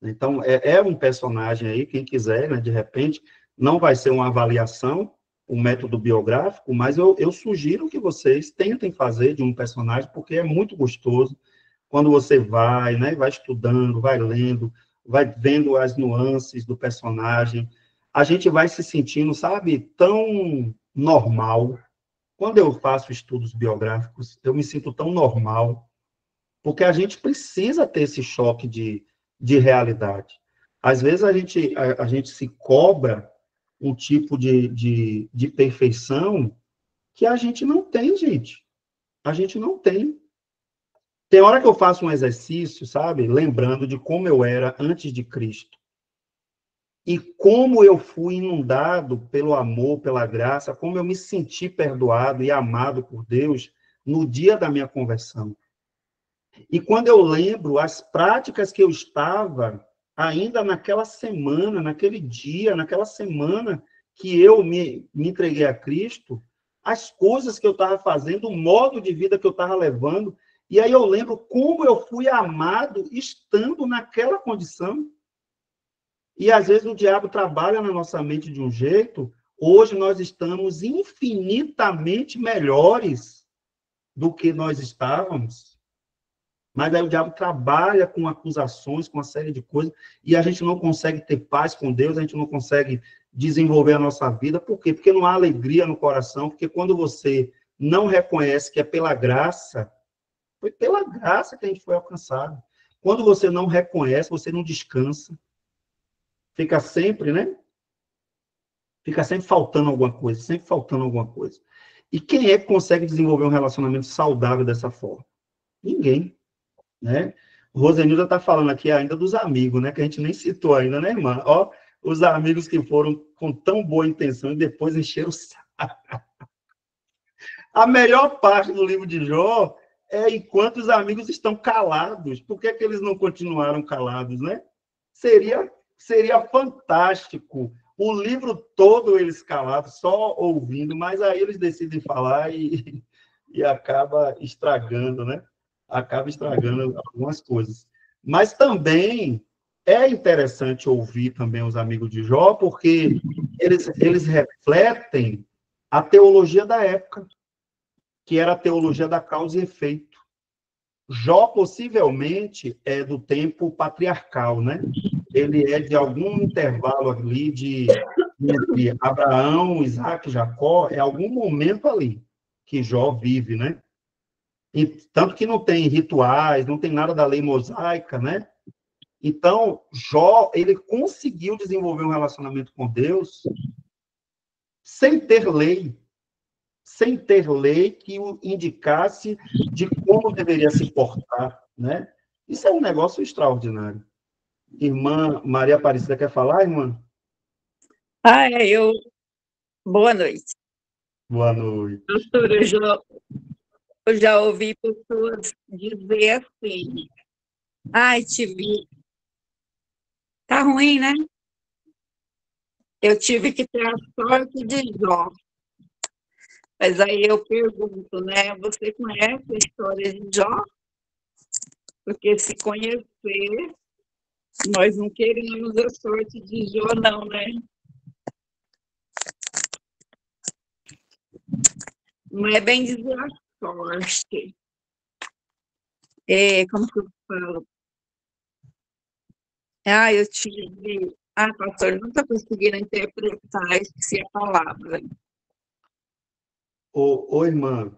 Então, é um personagem aí, quem quiser, né, de repente, não vai ser uma avaliação, um método biográfico, mas eu sugiro que vocês tentem fazer de um personagem, porque é muito gostoso quando você vai, né, vai estudando, vai lendo, vai vendo as nuances do personagem, a gente vai se sentindo, sabe, tão normal. Quando eu faço estudos biográficos, eu me sinto tão normal, porque a gente precisa ter esse choque de realidade. Às vezes a gente se cobra um tipo de perfeição que a gente não tem, gente. A gente não tem. Tem hora que eu faço um exercício, sabe? Lembrando de como eu era antes de Cristo. E como eu fui inundado pelo amor, pela graça, como eu me senti perdoado e amado por Deus no dia da minha conversão. E quando eu lembro as práticas que eu estava ainda naquela semana, naquele dia, naquela semana que eu me entreguei a Cristo, as coisas que eu estava fazendo, o modo de vida que eu estava levando, e aí eu lembro como eu fui amado estando naquela condição. E às vezes o diabo trabalha na nossa mente de um jeito, hoje nós estamos infinitamente melhores do que nós estávamos. Mas aí o diabo trabalha com acusações, com uma série de coisas, e a gente não consegue ter paz com Deus, a gente não consegue desenvolver a nossa vida. Por quê? Porque não há alegria no coração, porque quando você não reconhece que é pela graça, foi pela graça que a gente foi alcançado. Quando você não reconhece, você não descansa. Fica sempre, né? Fica sempre faltando alguma coisa, sempre faltando alguma coisa. E quem é que consegue desenvolver um relacionamento saudável dessa forma? Ninguém. Né? O Rosenilda está falando aqui ainda dos amigos, né? Que a gente nem citou ainda, né, irmã? Ó, os amigos que foram com tão boa intenção e depois encheram o saco. A melhor parte do livro de Jó é enquanto os amigos estão calados. Por que eles não continuaram calados, né? Seria fantástico o livro todo eles calados, só ouvindo, mas aí eles decidem falar e acaba estragando, né? Acaba estragando algumas coisas. Mas também é interessante ouvir também os amigos de Jó, porque eles refletem a teologia da época, que era a teologia da causa e efeito. Jó possivelmente é do tempo patriarcal, né? Ele é de algum intervalo ali entre Abraão, Isaac, Jacó, é algum momento ali que Jó vive, né? E, tanto que não tem rituais, não tem nada da lei mosaica, né? Então, Jó, ele conseguiu desenvolver um relacionamento com Deus sem ter lei que o indicasse de como deveria se portar, né? Isso é um negócio extraordinário. Irmã Maria Aparecida quer falar, irmã? Boa noite. Boa noite. Pastor, eu já ouvi pessoas dizer assim, te vi. Tá ruim, né? Eu tive que ter a sorte de Jó. Mas aí eu pergunto, né? Você conhece a história de Jó? Porque se conhecer, nós não queremos a sorte de Jó, não, né? Não é bem dizer a sorte. Como que eu falo? Eu tive... pastor, não estou conseguindo interpretar, esqueci a palavra. Ô, irmã,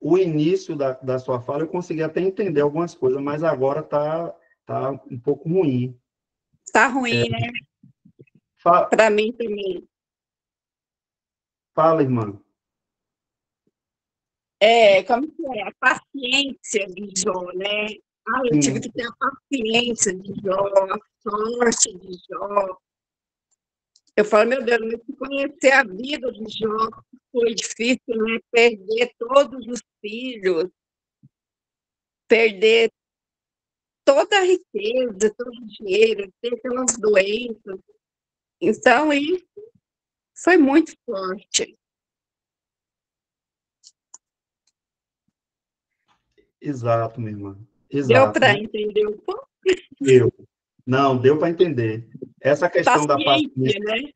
o início da sua fala eu consegui até entender algumas coisas, mas agora tá um pouco ruim. Tá ruim, né? Para mim também. Fala, irmã. Como que é? A paciência de Jó, né? Eu tive que ter a paciência de Jó, a sorte de Jó. Eu falo, meu Deus, mas se conhecer a vida de Jó foi difícil, né? Perder todos os filhos, perder toda a riqueza, todo o dinheiro, ter aquelas doenças. Então, isso foi muito forte. Exato, minha irmã. Exato. Deu para entender um pouco? Deu para entender. Essa questão da paciência, né?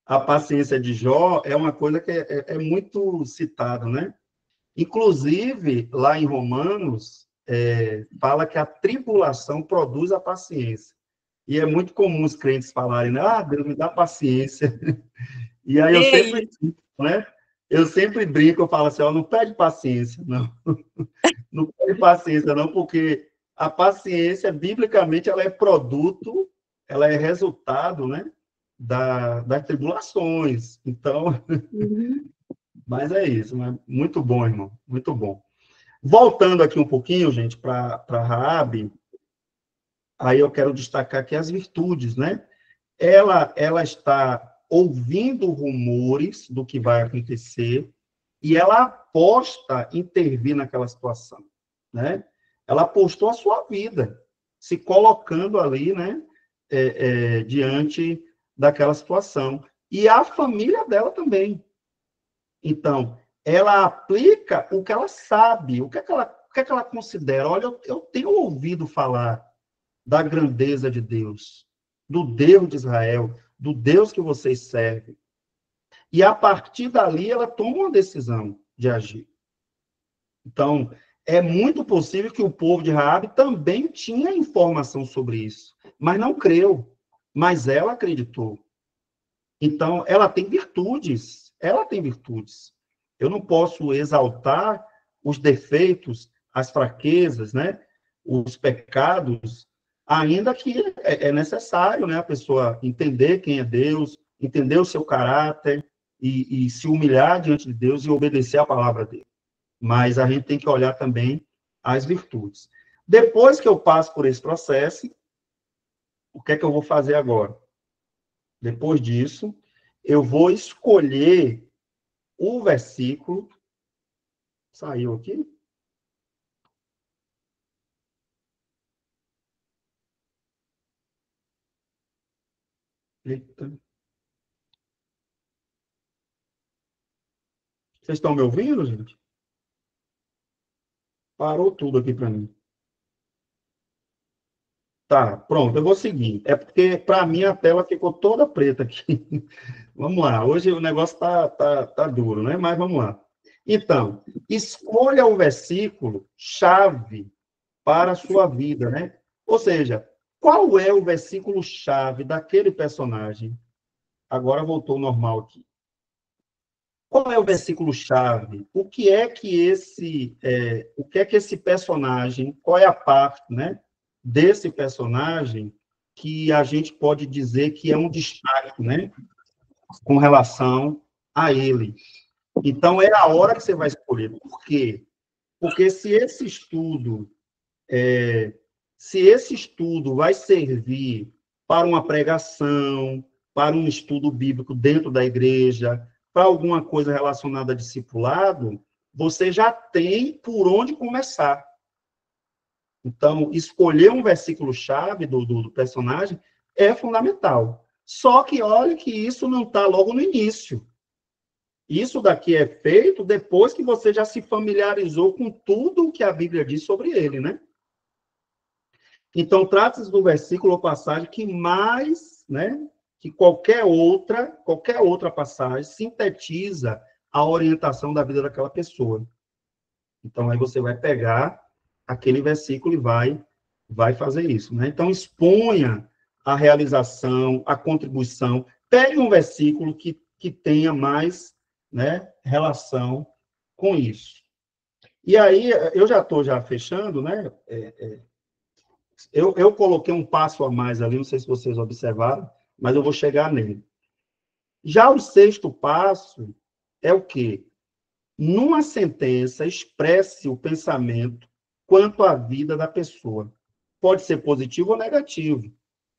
A paciência de Jó é uma coisa que é muito citada, né? Inclusive, lá em Romanos, fala que a tribulação produz a paciência. E é muito comum os crentes falarem, né? Deus me dá paciência. E aí eu sempre brinco, eu falo assim, não pede paciência, não. Não pede paciência, não, porque a paciência, biblicamente, ela é produto, ela é resultado, né? Das tribulações. Então, mas é isso. Muito bom, irmão. Muito bom. Voltando aqui um pouquinho, gente, para Raabe, aí eu quero destacar aqui as virtudes, né? Ela está ouvindo rumores do que vai acontecer e ela aposta intervir naquela situação, né? Ela apostou a sua vida, se colocando ali, né? Diante daquela situação. E a família dela também. Então, ela aplica o que ela sabe, o que é que ela considera. Olha, eu tenho ouvido falar da grandeza de Deus, do Deus de Israel, do Deus que vocês servem. E, a partir dali, ela toma uma decisão de agir. Então, é muito possível que o povo de Raabe também tinha informação sobre isso, mas não creu. Mas ela acreditou. Então, ela tem virtudes. Eu não posso exaltar os defeitos, as fraquezas, né? Os pecados, ainda que é necessário, né? A pessoa entender quem é Deus, entender o seu caráter e se humilhar diante de Deus e obedecer a palavra dele. Mas a gente tem que olhar também as virtudes. Depois que eu passo por esse processo, o que é que eu vou fazer agora? Depois disso, eu vou escolher o versículo. Saiu aqui? Eita. Vocês estão me ouvindo, gente? Parou tudo aqui para mim. Tá, pronto, eu vou seguir. É porque, para mim, a tela ficou toda preta aqui. Vamos lá, hoje o negócio tá duro, né? Mas vamos lá. Então, escolha o versículo chave para a sua vida, né? Ou seja, qual é o versículo chave daquele personagem? Agora voltou ao normal aqui. Qual é o versículo chave? O que é que esse personagem, qual é a parte, né, desse personagem que a gente pode dizer que é um destaque, né, com relação a ele? Então, é a hora que você vai escolher. Por quê? Porque se esse estudo vai servir para uma pregação, para um estudo bíblico dentro da igreja, para alguma coisa relacionada a discipulado, você já tem por onde começar. Então, escolher um versículo-chave do personagem é fundamental. Só que olha que isso não está logo no início. Isso daqui é feito depois que você já se familiarizou com tudo o que a Bíblia diz sobre ele, né? Então, trata-se do versículo ou passagem que mais, né, que qualquer outra passagem sintetiza a orientação da vida daquela pessoa. Então, aí você vai pegar aquele versículo e vai fazer isso, né? Então, exponha a realização, a contribuição. Pegue um versículo que tenha mais, né, relação com isso. E aí, eu já estou fechando, né? Eu coloquei um passo a mais ali, não sei se vocês observaram, mas eu vou chegar nele. Já o sexto passo é o quê? Numa sentença, expresse o pensamento quanto à vida da pessoa. Pode ser positivo ou negativo.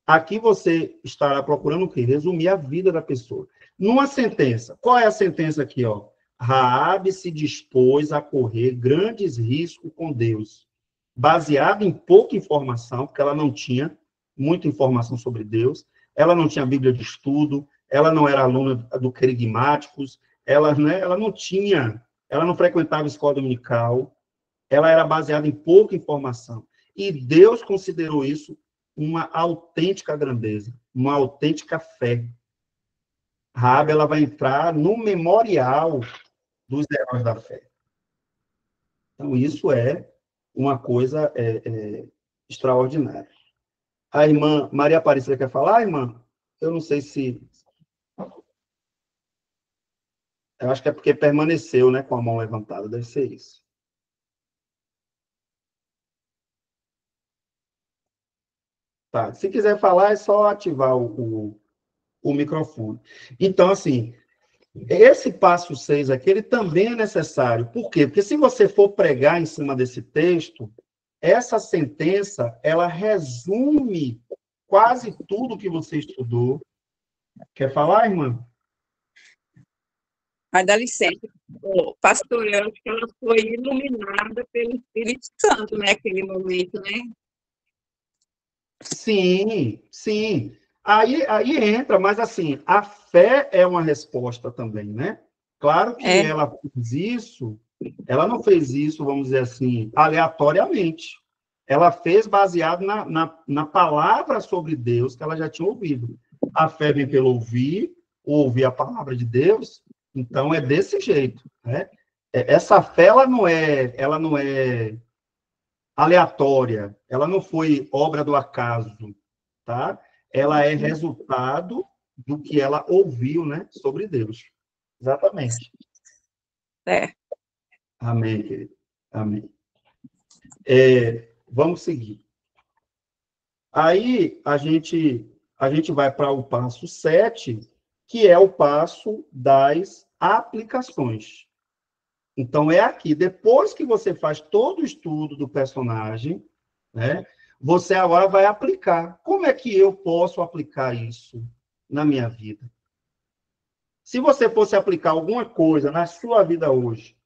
Aqui você estará procurando o quê? Resumir a vida da pessoa. Numa sentença, qual é a sentença aqui, ó? Raabe se dispôs a correr grandes riscos com Deus, baseado em pouca informação, porque ela não tinha muita informação sobre Deus, ela não tinha Bíblia de estudo, ela não era aluna do Querigmáticos, ela não frequentava escola dominical, ela era baseada em pouca informação. E Deus considerou isso uma autêntica grandeza, uma autêntica fé. Raabe, ela vai entrar no memorial dos heróis da fé. Então, isso é uma coisa extraordinária. A irmã Maria Aparecida quer falar, irmã? Eu não sei se... Eu acho que é porque permaneceu, né, com a mão levantada. Deve ser isso. Tá. Se quiser falar, é só ativar o microfone. Então, assim, esse passo 6 aqui, ele também é necessário. Por quê? Porque se você for pregar em cima desse texto, essa sentença, ela resume quase tudo que você estudou. Quer falar, irmã? Mas dá licença. Pastor, eu acho que ela foi iluminada pelo Espírito Santo naquele momento, né? Sim, sim. Aí entra, mas assim, a fé é uma resposta também, né? Claro que ela fez isso, ela não fez isso, vamos dizer assim, aleatoriamente. Ela fez baseado na palavra sobre Deus que ela já tinha ouvido. A fé vem pelo ouvir a palavra de Deus, então é desse jeito, né? Essa fé, ela não é aleatória, ela não foi obra do acaso, tá? Ela é resultado do que ela ouviu, né, sobre Deus. Exatamente. Amém, querido. Amém. Vamos seguir. Aí, a gente vai para o passo 7, que é o passo das aplicações. Então, é aqui, depois que você faz todo o estudo do personagem, né, você agora vai aplicar. Como é que eu posso aplicar isso na minha vida? Se você fosse aplicar alguma coisa na sua vida hoje,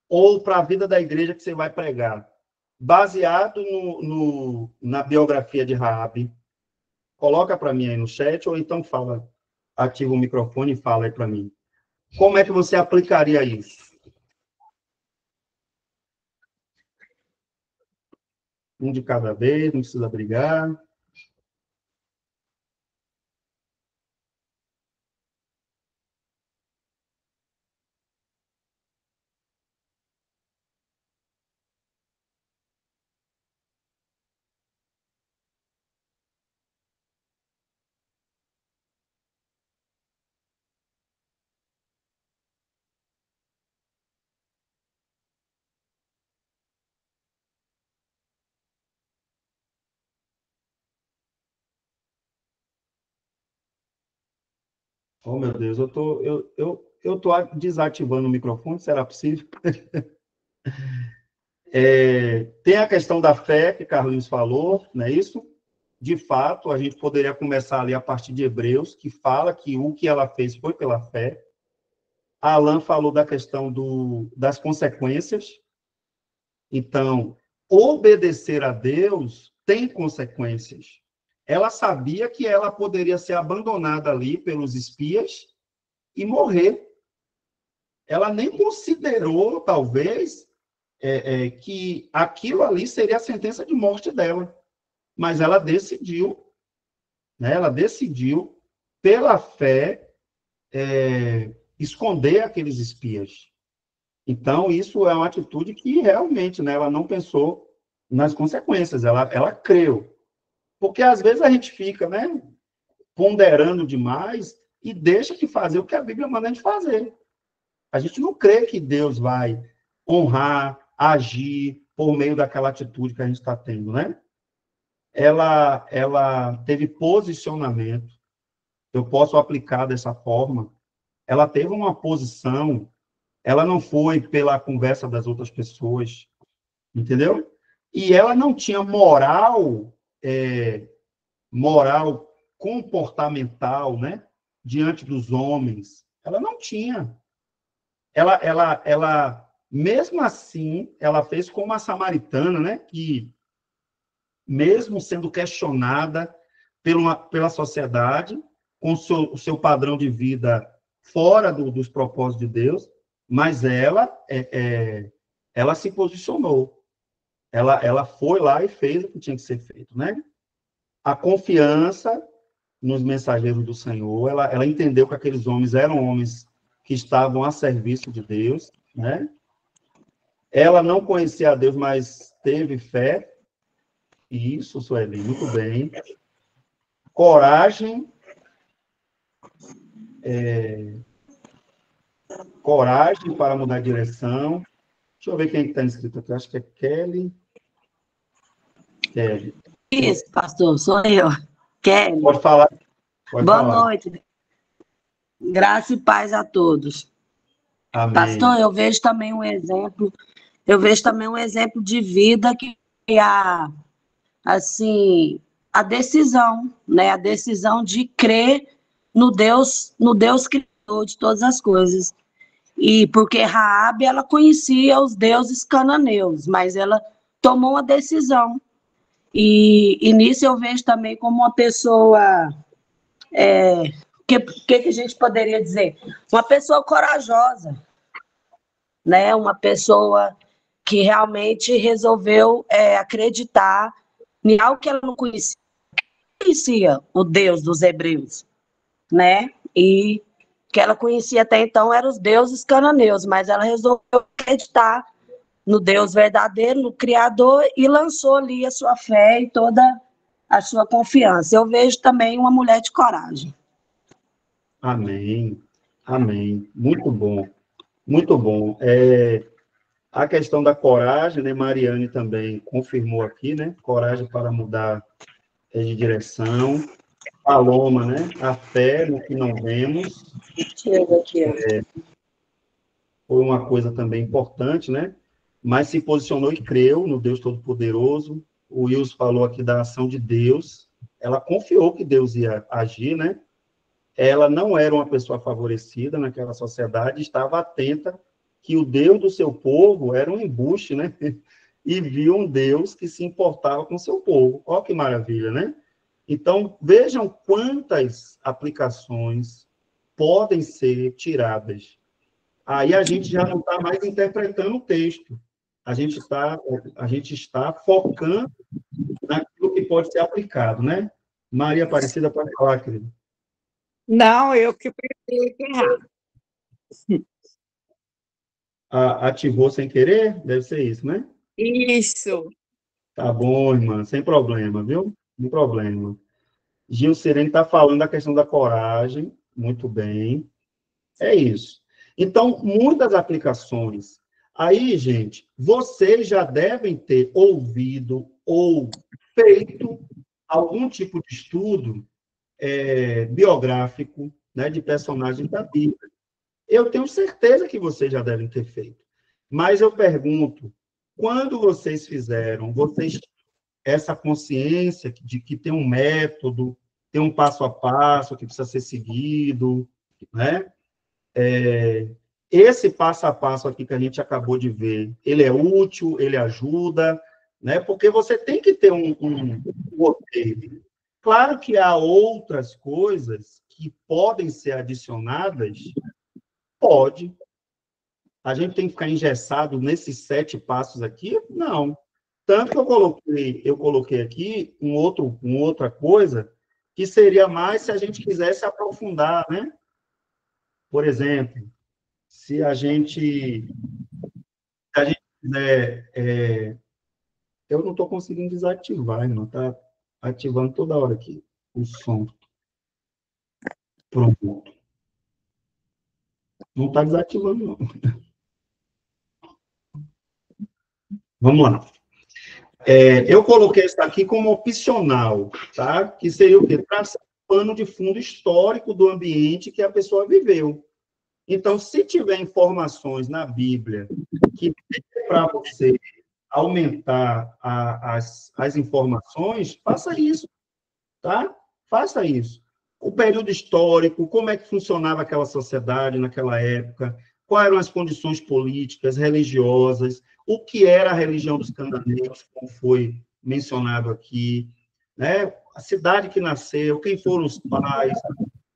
ou para a vida da igreja que você vai pregar, baseado na biografia de Raabe, coloca para mim aí no chat, ou então ativa o microfone e fala aí para mim. Como é que você aplicaria isso? Um de cada vez, não precisa brigar. Oh, meu Deus, eu tô desativando o microfone, será possível? Tem a questão da fé, que Carlinhos falou, não é isso? De fato, a gente poderia começar ali a partir de Hebreus, que fala que o que ela fez foi pela fé. A Alan falou da questão das consequências. Então, obedecer a Deus tem consequências. ela sabia que ela poderia ser abandonada ali pelos espias e morrer. Ela nem considerou, talvez, que aquilo ali seria a sentença de morte dela. Mas ela decidiu, né? Ela decidiu, pela fé, esconder aqueles espias. Então, isso é uma atitude que realmente, né, ela não pensou nas consequências, ela creu. Porque às vezes a gente fica, né, ponderando demais e deixa de fazer o que a Bíblia manda a gente fazer. A gente não crê que Deus vai honrar, agir por meio daquela atitude que a gente está tendo, né? Ela teve posicionamento, eu posso aplicar dessa forma, ela teve uma posição, ela não foi pela conversa das outras pessoas, entendeu? E ela não tinha moral comportamental, né, diante dos homens. Ela não tinha. Ela, mesmo assim, ela fez como a samaritana, né, que, mesmo sendo questionada pela sociedade, com o seu padrão de vida fora dos propósitos de Deus, mas ela se posicionou. Ela foi lá e fez o que tinha que ser feito, né? A confiança nos mensageiros do Senhor, ela entendeu que aqueles homens eram homens que estavam a serviço de Deus, né? Ela não conhecia a Deus, mas teve fé. Isso, Sueli, muito bem. Coragem. Coragem para mudar de direção. Deixa eu ver quem está inscrito aqui. Acho que é Kelly. Isso, pastor, sou eu. Kelly. Pode falar. Boa noite. Graça e paz a todos. Amém. Pastor, eu vejo também um exemplo de vida que a decisão, né? A decisão de crer no Deus criador de todas as coisas. E porque Raabe, ela conhecia os deuses cananeus, mas ela tomou uma decisão. E nisso eu vejo também como uma pessoa, que a gente poderia dizer? Uma pessoa corajosa, né? Uma pessoa que realmente resolveu acreditar em algo que ela não conhecia. Conhecia o Deus dos hebreus, né? E que ela conhecia até então eram os deuses cananeus, mas ela resolveu acreditar no Deus verdadeiro, no Criador, e lançou ali a sua fé e toda a sua confiança. Eu vejo também uma mulher de coragem. Amém. Amém. Muito bom. Muito bom. A questão da coragem, né? Mariane também confirmou aqui, né? Coragem para mudar de direção. Paloma, né? A fé no que não vemos. Foi uma coisa também importante, né? Mas se posicionou e creu no Deus Todo-Poderoso. O Wilson falou aqui da ação de Deus. Ela confiou que Deus ia agir, né? Ela não era uma pessoa favorecida naquela sociedade, estava atenta que o Deus do seu povo era um embuste, né? E viu um Deus que se importava com o seu povo. Olha que maravilha, né? Então, vejam quantas aplicações podem ser tiradas. Aí a gente já não está mais interpretando o texto. A gente está focando naquilo que pode ser aplicado, né? Maria Aparecida, pode falar, querida. Não, eu que pensei que errado. Ativou sem querer? Deve ser isso, né? Isso. Tá bom, irmã, sem problema, viu? Sem problema. Gil Sirene está falando da questão da coragem, muito bem. É isso. Então, muitas aplicações. Aí, gente, vocês já devem ter ouvido ou feito algum tipo de estudo biográfico, né, de personagens da Bíblia. Eu tenho certeza que vocês já devem ter feito. Mas eu pergunto, quando vocês fizeram, vocês essa consciência de que tem um método, tem um passo a passo que precisa ser seguido, né? Esse passo a passo aqui que a gente acabou de ver, ele é útil, ele ajuda, né? Porque você tem que ter um roteiro. Claro que há outras coisas que podem ser adicionadas, pode. A gente tem que ficar engessado nesses 7 passos aqui? Não. Tanto que eu coloquei aqui uma outra coisa que seria mais se a gente quisesse aprofundar, né? Por exemplo, se a gente quiser... eu não estou conseguindo desativar, irmão. Está ativando toda hora aqui o som. Pronto. Não está desativando, não. Vamos lá. Eu coloquei isso aqui como opcional, tá? Que seria o quê? Traçar um pano de fundo histórico do ambiente que a pessoa viveu. Então, se tiver informações na Bíblia que para você aumentar as informações, faça isso, tá? Faça isso. O período histórico, como é que funcionava aquela sociedade naquela época, quais eram as condições políticas, religiosas, o que era a religião dos cananeus, como foi mencionado aqui, né? A cidade que nasceu, quem foram os pais,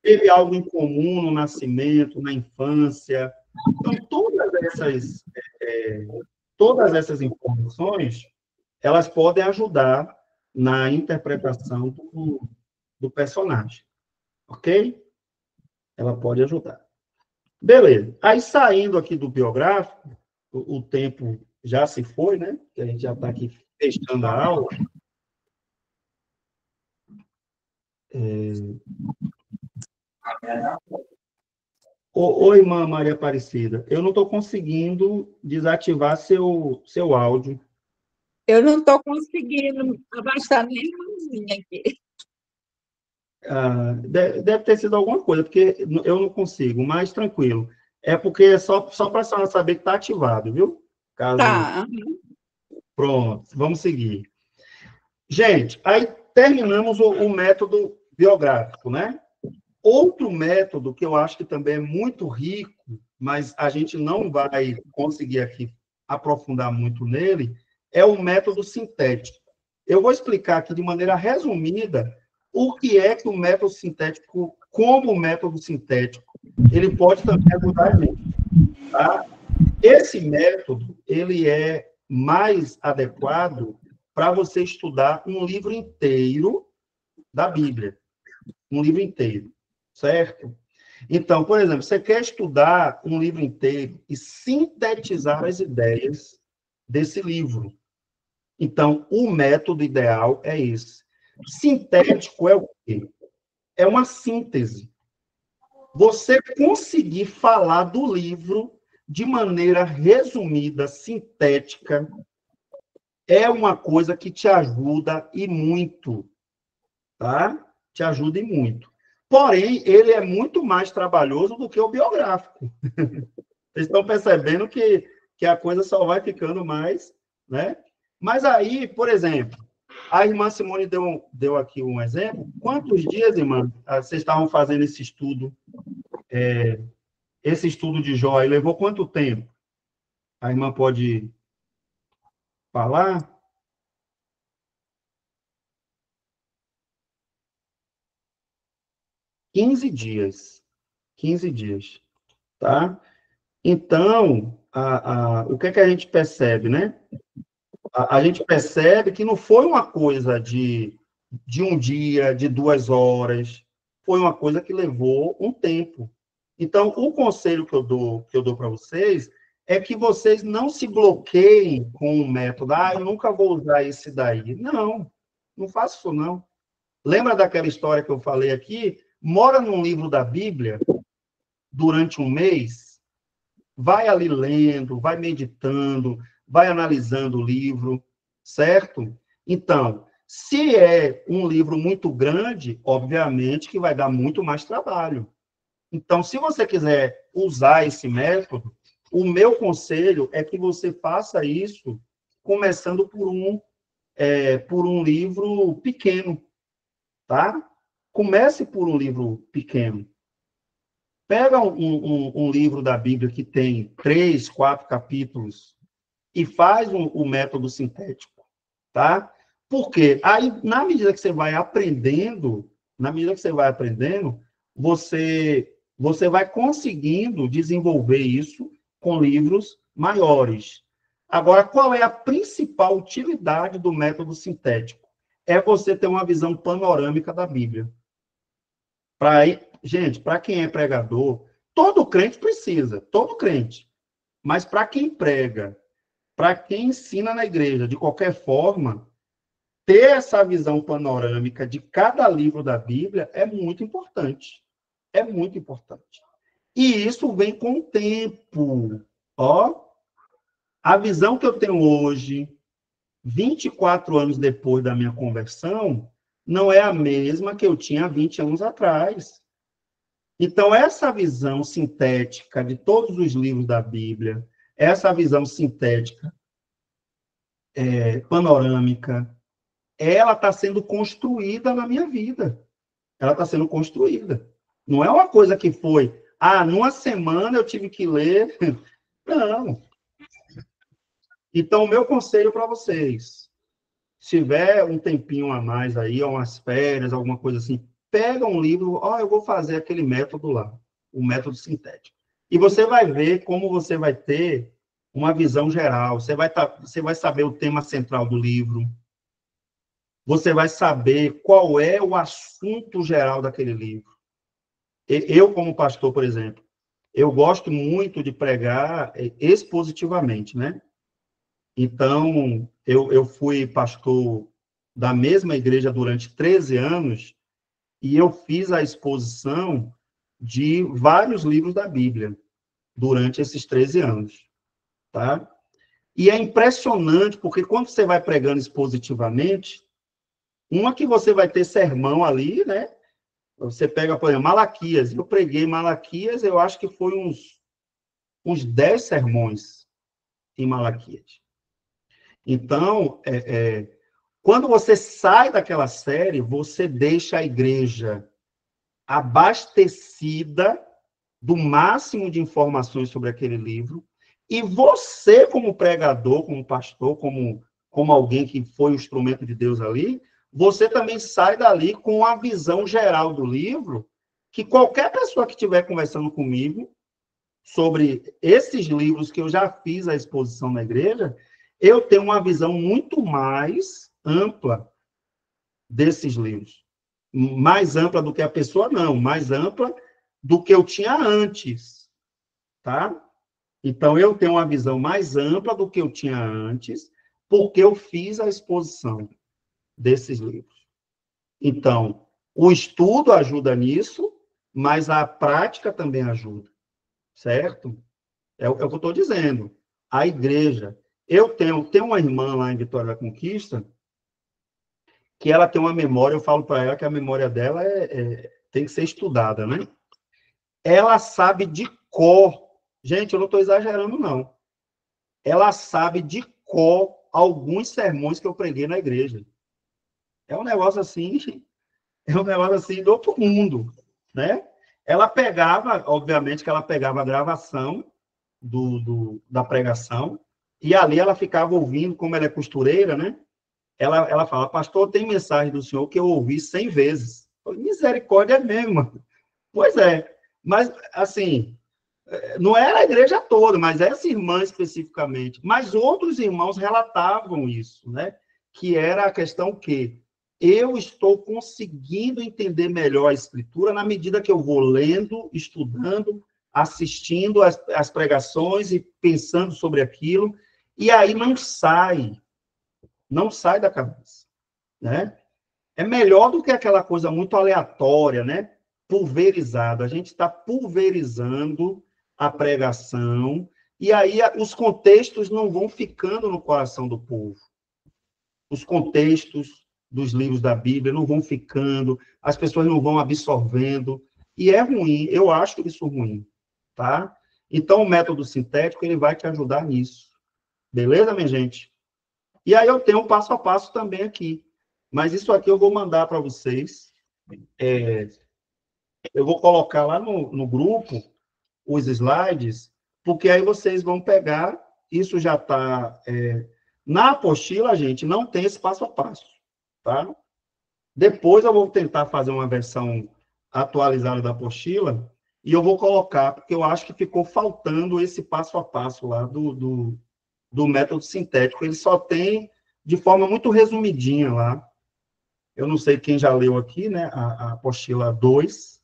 teve algo em comum no nascimento, na infância. Então, todas essas informações, elas podem ajudar na interpretação do personagem, ok? Ela pode ajudar. Beleza. Aí, saindo aqui do biográfico, o tempo já se foi, né? Que a gente já está aqui fechando a aula. Oi, irmã Maria Aparecida. Eu não estou conseguindo desativar seu áudio. Eu não estou conseguindo abaixar nem a mãozinha aqui. Deve ter sido alguma coisa, porque eu não consigo, mas tranquilo. É porque é só para a senhora saber que está ativado, viu? Tá. Pronto, vamos seguir. Gente, aí terminamos o método biográfico, né? Outro método que eu acho que também é muito rico, mas a gente não vai conseguir aqui aprofundar muito nele, é o método sintético. Eu vou explicar aqui de maneira resumida o que é que o método sintético, como o método sintético, ele pode também ajudar a gente, tá? Esse método, ele é mais adequado para você estudar um livro inteiro da Bíblia. Um livro inteiro, certo? Então, por exemplo, você quer estudar um livro inteiro e sintetizar as ideias desse livro. Então, o método ideal é esse. Sintético é o quê? É uma síntese. Você conseguir falar do livro de maneira resumida, sintética, é uma coisa que te ajuda e muito, tá? Te ajuda e muito. Porém, ele é muito mais trabalhoso do que o biográfico. Vocês estão percebendo que a coisa só vai ficando mais, né? Mas aí, por exemplo, a irmã Simone deu aqui um exemplo. Quantos dias, irmã, vocês estavam fazendo esse estudo de Jó? Aí levou quanto tempo? A irmã pode falar? Quinze dias. 15 dias, tá? Então, o que é que a gente percebe, né? A gente percebe que não foi uma coisa de um dia, de 2 horas, foi uma coisa que levou um tempo. Então, o conselho que eu dou para vocês é que vocês não se bloqueiem com o método. Eu nunca vou usar esse daí. Não faço isso, não. Lembra daquela história que eu falei aqui? Mora num livro da Bíblia durante um mês, vai ali lendo, vai meditando, vai analisando o livro, certo? Então, se é um livro muito grande, obviamente que vai dar muito mais trabalho. Então, se você quiser usar esse método, o meu conselho é que você faça isso começando por um livro pequeno, tá? Comece por um livro pequeno. Pega um livro da Bíblia que tem 3, 4 capítulos e faz o método sintético, tá? Por quê? Aí, na medida que você vai aprendendo, você vai conseguindo desenvolver isso com livros maiores. Agora, qual é a principal utilidade do método sintético? É você ter uma visão panorâmica da Bíblia. Gente, para quem é pregador, todo crente precisa, todo crente. Mas para quem prega, para quem ensina na igreja, de qualquer forma, ter essa visão panorâmica de cada livro da Bíblia é muito importante. É muito importante. E isso vem com o tempo. Ó, a visão que eu tenho hoje, 24 anos depois da minha conversão, não é a mesma que eu tinha 20 anos atrás. Então, essa visão sintética de todos os livros da Bíblia, essa visão sintética, panorâmica, ela está sendo construída na minha vida. Ela está sendo construída. Não é uma coisa que foi, numa semana eu tive que ler. Não. Então, o meu conselho para vocês, se tiver um tempinho a mais aí, umas férias, alguma coisa assim, pega um livro, eu vou fazer aquele método lá, o método sintético. E você vai ver como você vai ter uma visão geral. Você vai saber o tema central do livro. Você vai saber qual é o assunto geral daquele livro. Eu, como pastor, por exemplo, eu gosto muito de pregar expositivamente, né? Então, eu fui pastor da mesma igreja durante 13 anos e eu fiz a exposição de vários livros da Bíblia durante esses 13 anos, tá? E é impressionante, porque quando você vai pregando expositivamente, uma que você vai ter sermão ali, né? Você pega, por exemplo, Malaquias. Eu preguei Malaquias, eu acho que foi uns 10 sermões em Malaquias. Então, quando você sai daquela série, você deixa a igreja abastecida do máximo de informações sobre aquele livro, e você, como pregador, como pastor, como alguém que foi o instrumento de Deus ali, você também sai dali com a visão geral do livro, que qualquer pessoa que estiver conversando comigo sobre esses livros que eu já fiz a exposição na igreja, eu tenho uma visão muito mais ampla desses livros. Mais ampla do que a pessoa, não. Mais ampla do que eu tinha antes. Tá? Então, eu tenho uma visão mais ampla do que eu tinha antes, porque eu fiz a exposição desses livros. Então, o estudo ajuda nisso, mas a prática também ajuda. Certo? É o que eu estou dizendo. A igreja... Eu tenho uma irmã lá em Vitória da Conquista, que ela tem uma memória, eu falo para ela que a memória dela tem que ser estudada, né? Ela sabe de cor, gente, eu não estou exagerando, não. Ela sabe de cor alguns sermões que eu preguei na igreja. É um negócio assim do outro mundo, né? Ela pegava, obviamente que ela pegava a gravação da pregação, e ali ela ficava ouvindo, como ela é costureira, né? Ela fala, pastor, tem mensagem do senhor que eu ouvi 100 vezes. Misericórdia mesmo. Pois é. Mas, assim, não era a igreja toda, mas essa irmã especificamente. Mas outros irmãos relatavam isso, né? Que era a questão que eu estou conseguindo entender melhor a Escritura na medida que eu vou lendo, estudando, assistindo as pregações e pensando sobre aquilo. E aí não sai da cabeça, né? É melhor do que aquela coisa muito aleatória, né? Pulverizada. A gente está pulverizando a pregação, e aí os contextos não vão ficando no coração do povo. Os contextos dos livros da Bíblia não vão ficando, as pessoas não vão absorvendo, e é ruim, eu acho isso ruim, tá? Então, o método sintético, ele vai te ajudar nisso. Beleza, minha gente? E aí eu tenho um passo a passo também aqui. Mas isso aqui eu vou mandar para vocês. Eu vou colocar lá no grupo os slides, porque aí vocês vão pegar. Isso já está... na apostila, gente, não tem esse passo a passo. tá? Depois eu vou tentar fazer uma versão atualizada da apostila e eu vou colocar, porque eu acho que ficou faltando esse passo a passo lá do método sintético. Ele só tem de forma muito resumidinha lá. Eu não sei quem já leu aqui, né, a apostila 2,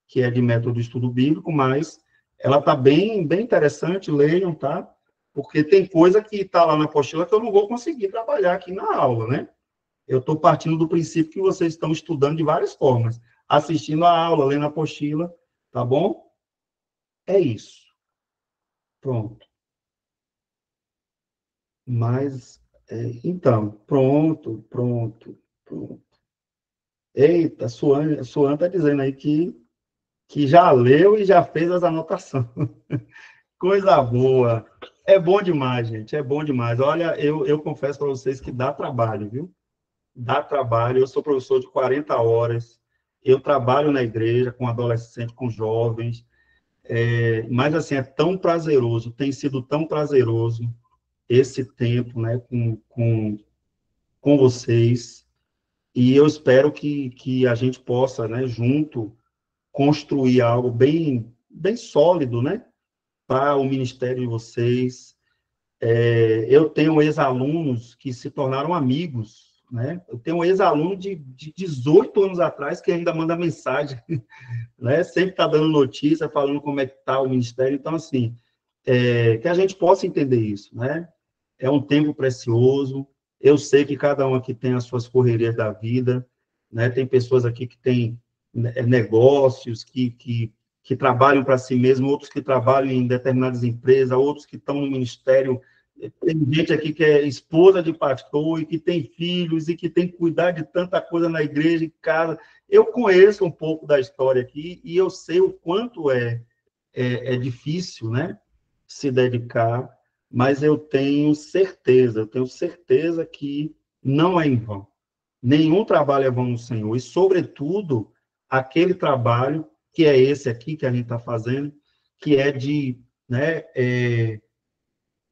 que é de método de estudo bíblico, mas ela está bem interessante, leiam, tá? Porque tem coisa que está lá na apostila que eu não vou conseguir trabalhar aqui na aula, né? Eu estou partindo do princípio que vocês estão estudando de várias formas, assistindo a aula, lendo a apostila, tá bom? É isso. Pronto. Mas, então, pronto. Eita, Suan está dizendo aí que já leu e já fez as anotações. Coisa boa. É bom demais, gente, é bom demais. Olha, eu confesso para vocês que dá trabalho, viu? Dá trabalho. Eu sou professor de 40 horas, eu trabalho na igreja com adolescentes, com jovens, mas, assim, é tão prazeroso, tem sido tão prazeroso esse tempo, né, com vocês, e eu espero que a gente possa, né, junto, construir algo bem sólido, né, para o ministério de vocês. Eu tenho ex-alunos que se tornaram amigos, né? Eu tenho um ex-aluno de 18 anos atrás que ainda manda mensagem, né? Sempre está dando notícia, falando como é que está o ministério. Então, assim, que a gente possa entender isso, né? É um tempo precioso. Eu sei que cada um aqui tem as suas correrias da vida, né? Tem pessoas aqui que têm negócios, que trabalham para si mesmo, outros que trabalham em determinadas empresas, outros que estão no ministério. Tem gente aqui que é esposa de pastor e que tem filhos e que tem que cuidar de tanta coisa na igreja, em casa. Eu conheço um pouco da história aqui e eu sei o quanto é difícil, né, se dedicar, mas eu tenho certeza que não é em vão. Nenhum trabalho é vão no Senhor, e, sobretudo, aquele trabalho que é esse aqui que a gente está fazendo, que é de, né,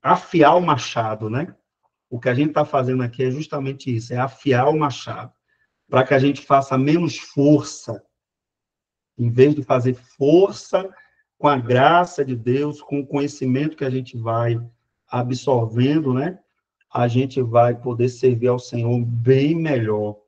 afiar o machado, né? O que a gente está fazendo aqui é justamente isso, é afiar o machado, para que a gente faça menos força, em vez de fazer força com a graça de Deus, com o conhecimento que a gente vai absorvendo, né? A gente vai poder servir ao Senhor bem melhor,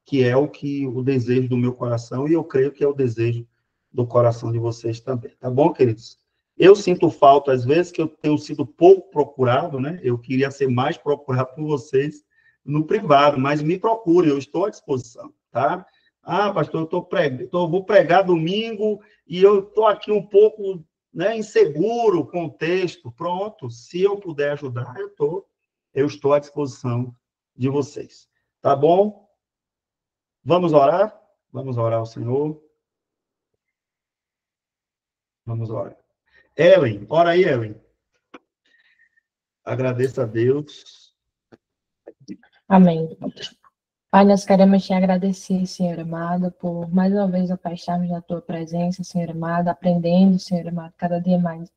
que é o desejo do meu coração, e eu creio que é o desejo do coração de vocês também. Tá bom, queridos? Eu sinto falta, às vezes, que eu tenho sido pouco procurado, né? Eu queria ser mais procurado por vocês no privado, mas me procure, eu estou à disposição, tá? Ah, pastor, vou pregar domingo e eu estou aqui um pouco, né, inseguro com o texto. Pronto, se eu puder ajudar, eu estou à disposição de vocês. Tá bom? Vamos orar? Vamos orar ao Senhor. Vamos orar. Ellen, ora aí, Ellen. Agradeço a Deus. Amém. Pai, nós queremos te agradecer, Senhor amado, por mais uma vez, ó Pai, estarmos na tua presença, Senhor amado, aprendendo, Senhor amado, cada dia mais,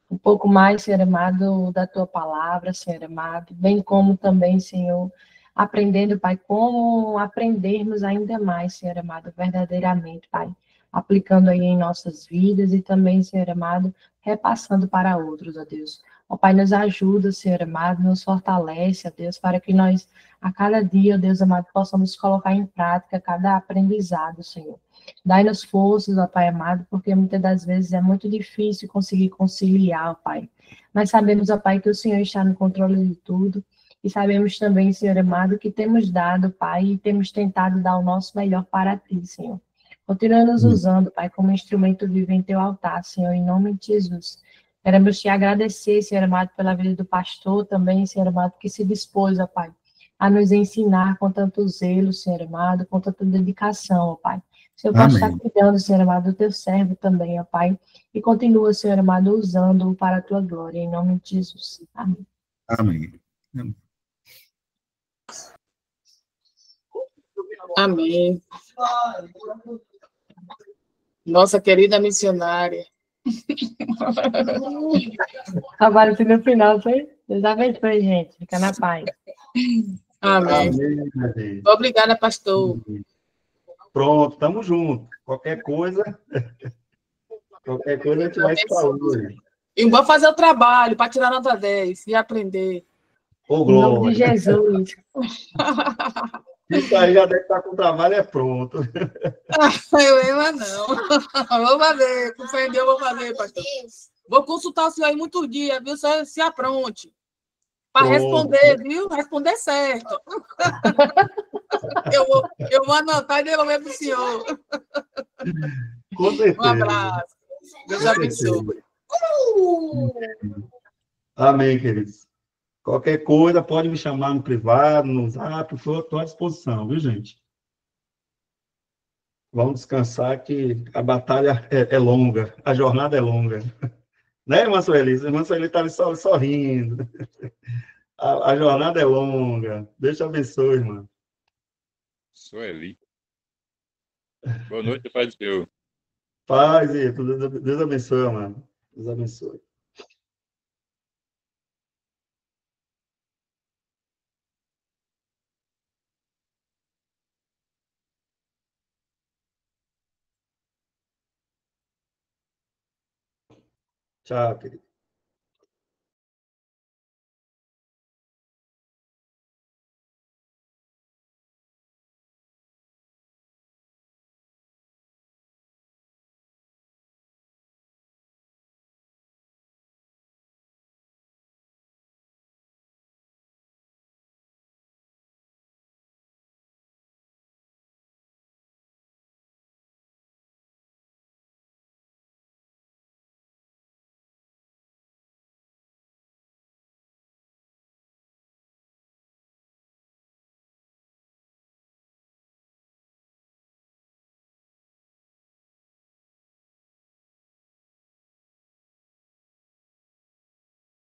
um pouco mais, Senhor amado, da tua palavra, Senhor amado, bem como também, Senhor, aprendendo, Pai, como aprendermos ainda mais, Senhor amado, verdadeiramente, Pai, aplicando aí em nossas vidas e também, Senhor amado, repassando para outros, ó Deus. Ó Pai, nos ajuda, Senhor amado, nos fortalece, ó Deus, para que nós, a cada dia, ó Deus amado, possamos colocar em prática cada aprendizado, Senhor. Dai-nos forças, ó Pai amado, porque muitas das vezes é muito difícil conseguir conciliar, ó Pai. Mas sabemos, ó Pai, que o Senhor está no controle de tudo, e sabemos também, Senhor amado, que temos dado, Pai, e temos tentado dar o nosso melhor para Ti, Senhor. Continua nos usando, Pai, como instrumento vivo em Teu altar, Senhor, em nome de Jesus. Queremos te agradecer, Senhor amado, pela vida do pastor também, Senhor amado, que se dispôs, ó Pai, a nos ensinar com tanto zelo, Senhor amado, com tanta dedicação, ó Pai. O Senhor pode estar cuidando, Senhor amado, do teu servo também, ó Pai, e continua, Senhor amado, usando-o para a tua glória, em nome de Jesus. Amém. Amém. Amém. Nossa querida missionária. Trabalho no final, foi? Deus abençoe, gente. Fica na paz. Amém. Amém, minha gente. Obrigada, pastor. Pronto, estamos juntos. Qualquer coisa a gente vai se falando aí. E vou fazer o trabalho para tirar nota 10 e aprender. Ô, Em nome de Glória. Jesus. Isso aí já deve estar com o trabalho pronto. Eu mesma não. Vou fazer, com fé em Deus, vou fazer, pastor. Vou consultar o senhor aí muitos dias, viu? Só se apronte. Para Pronto. responder, viu? Responder certo. Eu vou anotar e devolver para o senhor. Com certeza. Um abraço. Deus Com abençoe. Amém, queridos. Qualquer coisa, pode me chamar no privado, no zap, estou à disposição, viu, gente? Vamos descansar que a batalha é longa, a jornada é longa. Né, irmã Sueli? A irmã Sueli está ali só rindo. A jornada é longa. Deus te abençoe, irmã. Sueli. Boa noite, Pai do Senhor. Paz e Deus abençoe, mano. Deus abençoe. Tchau, querido.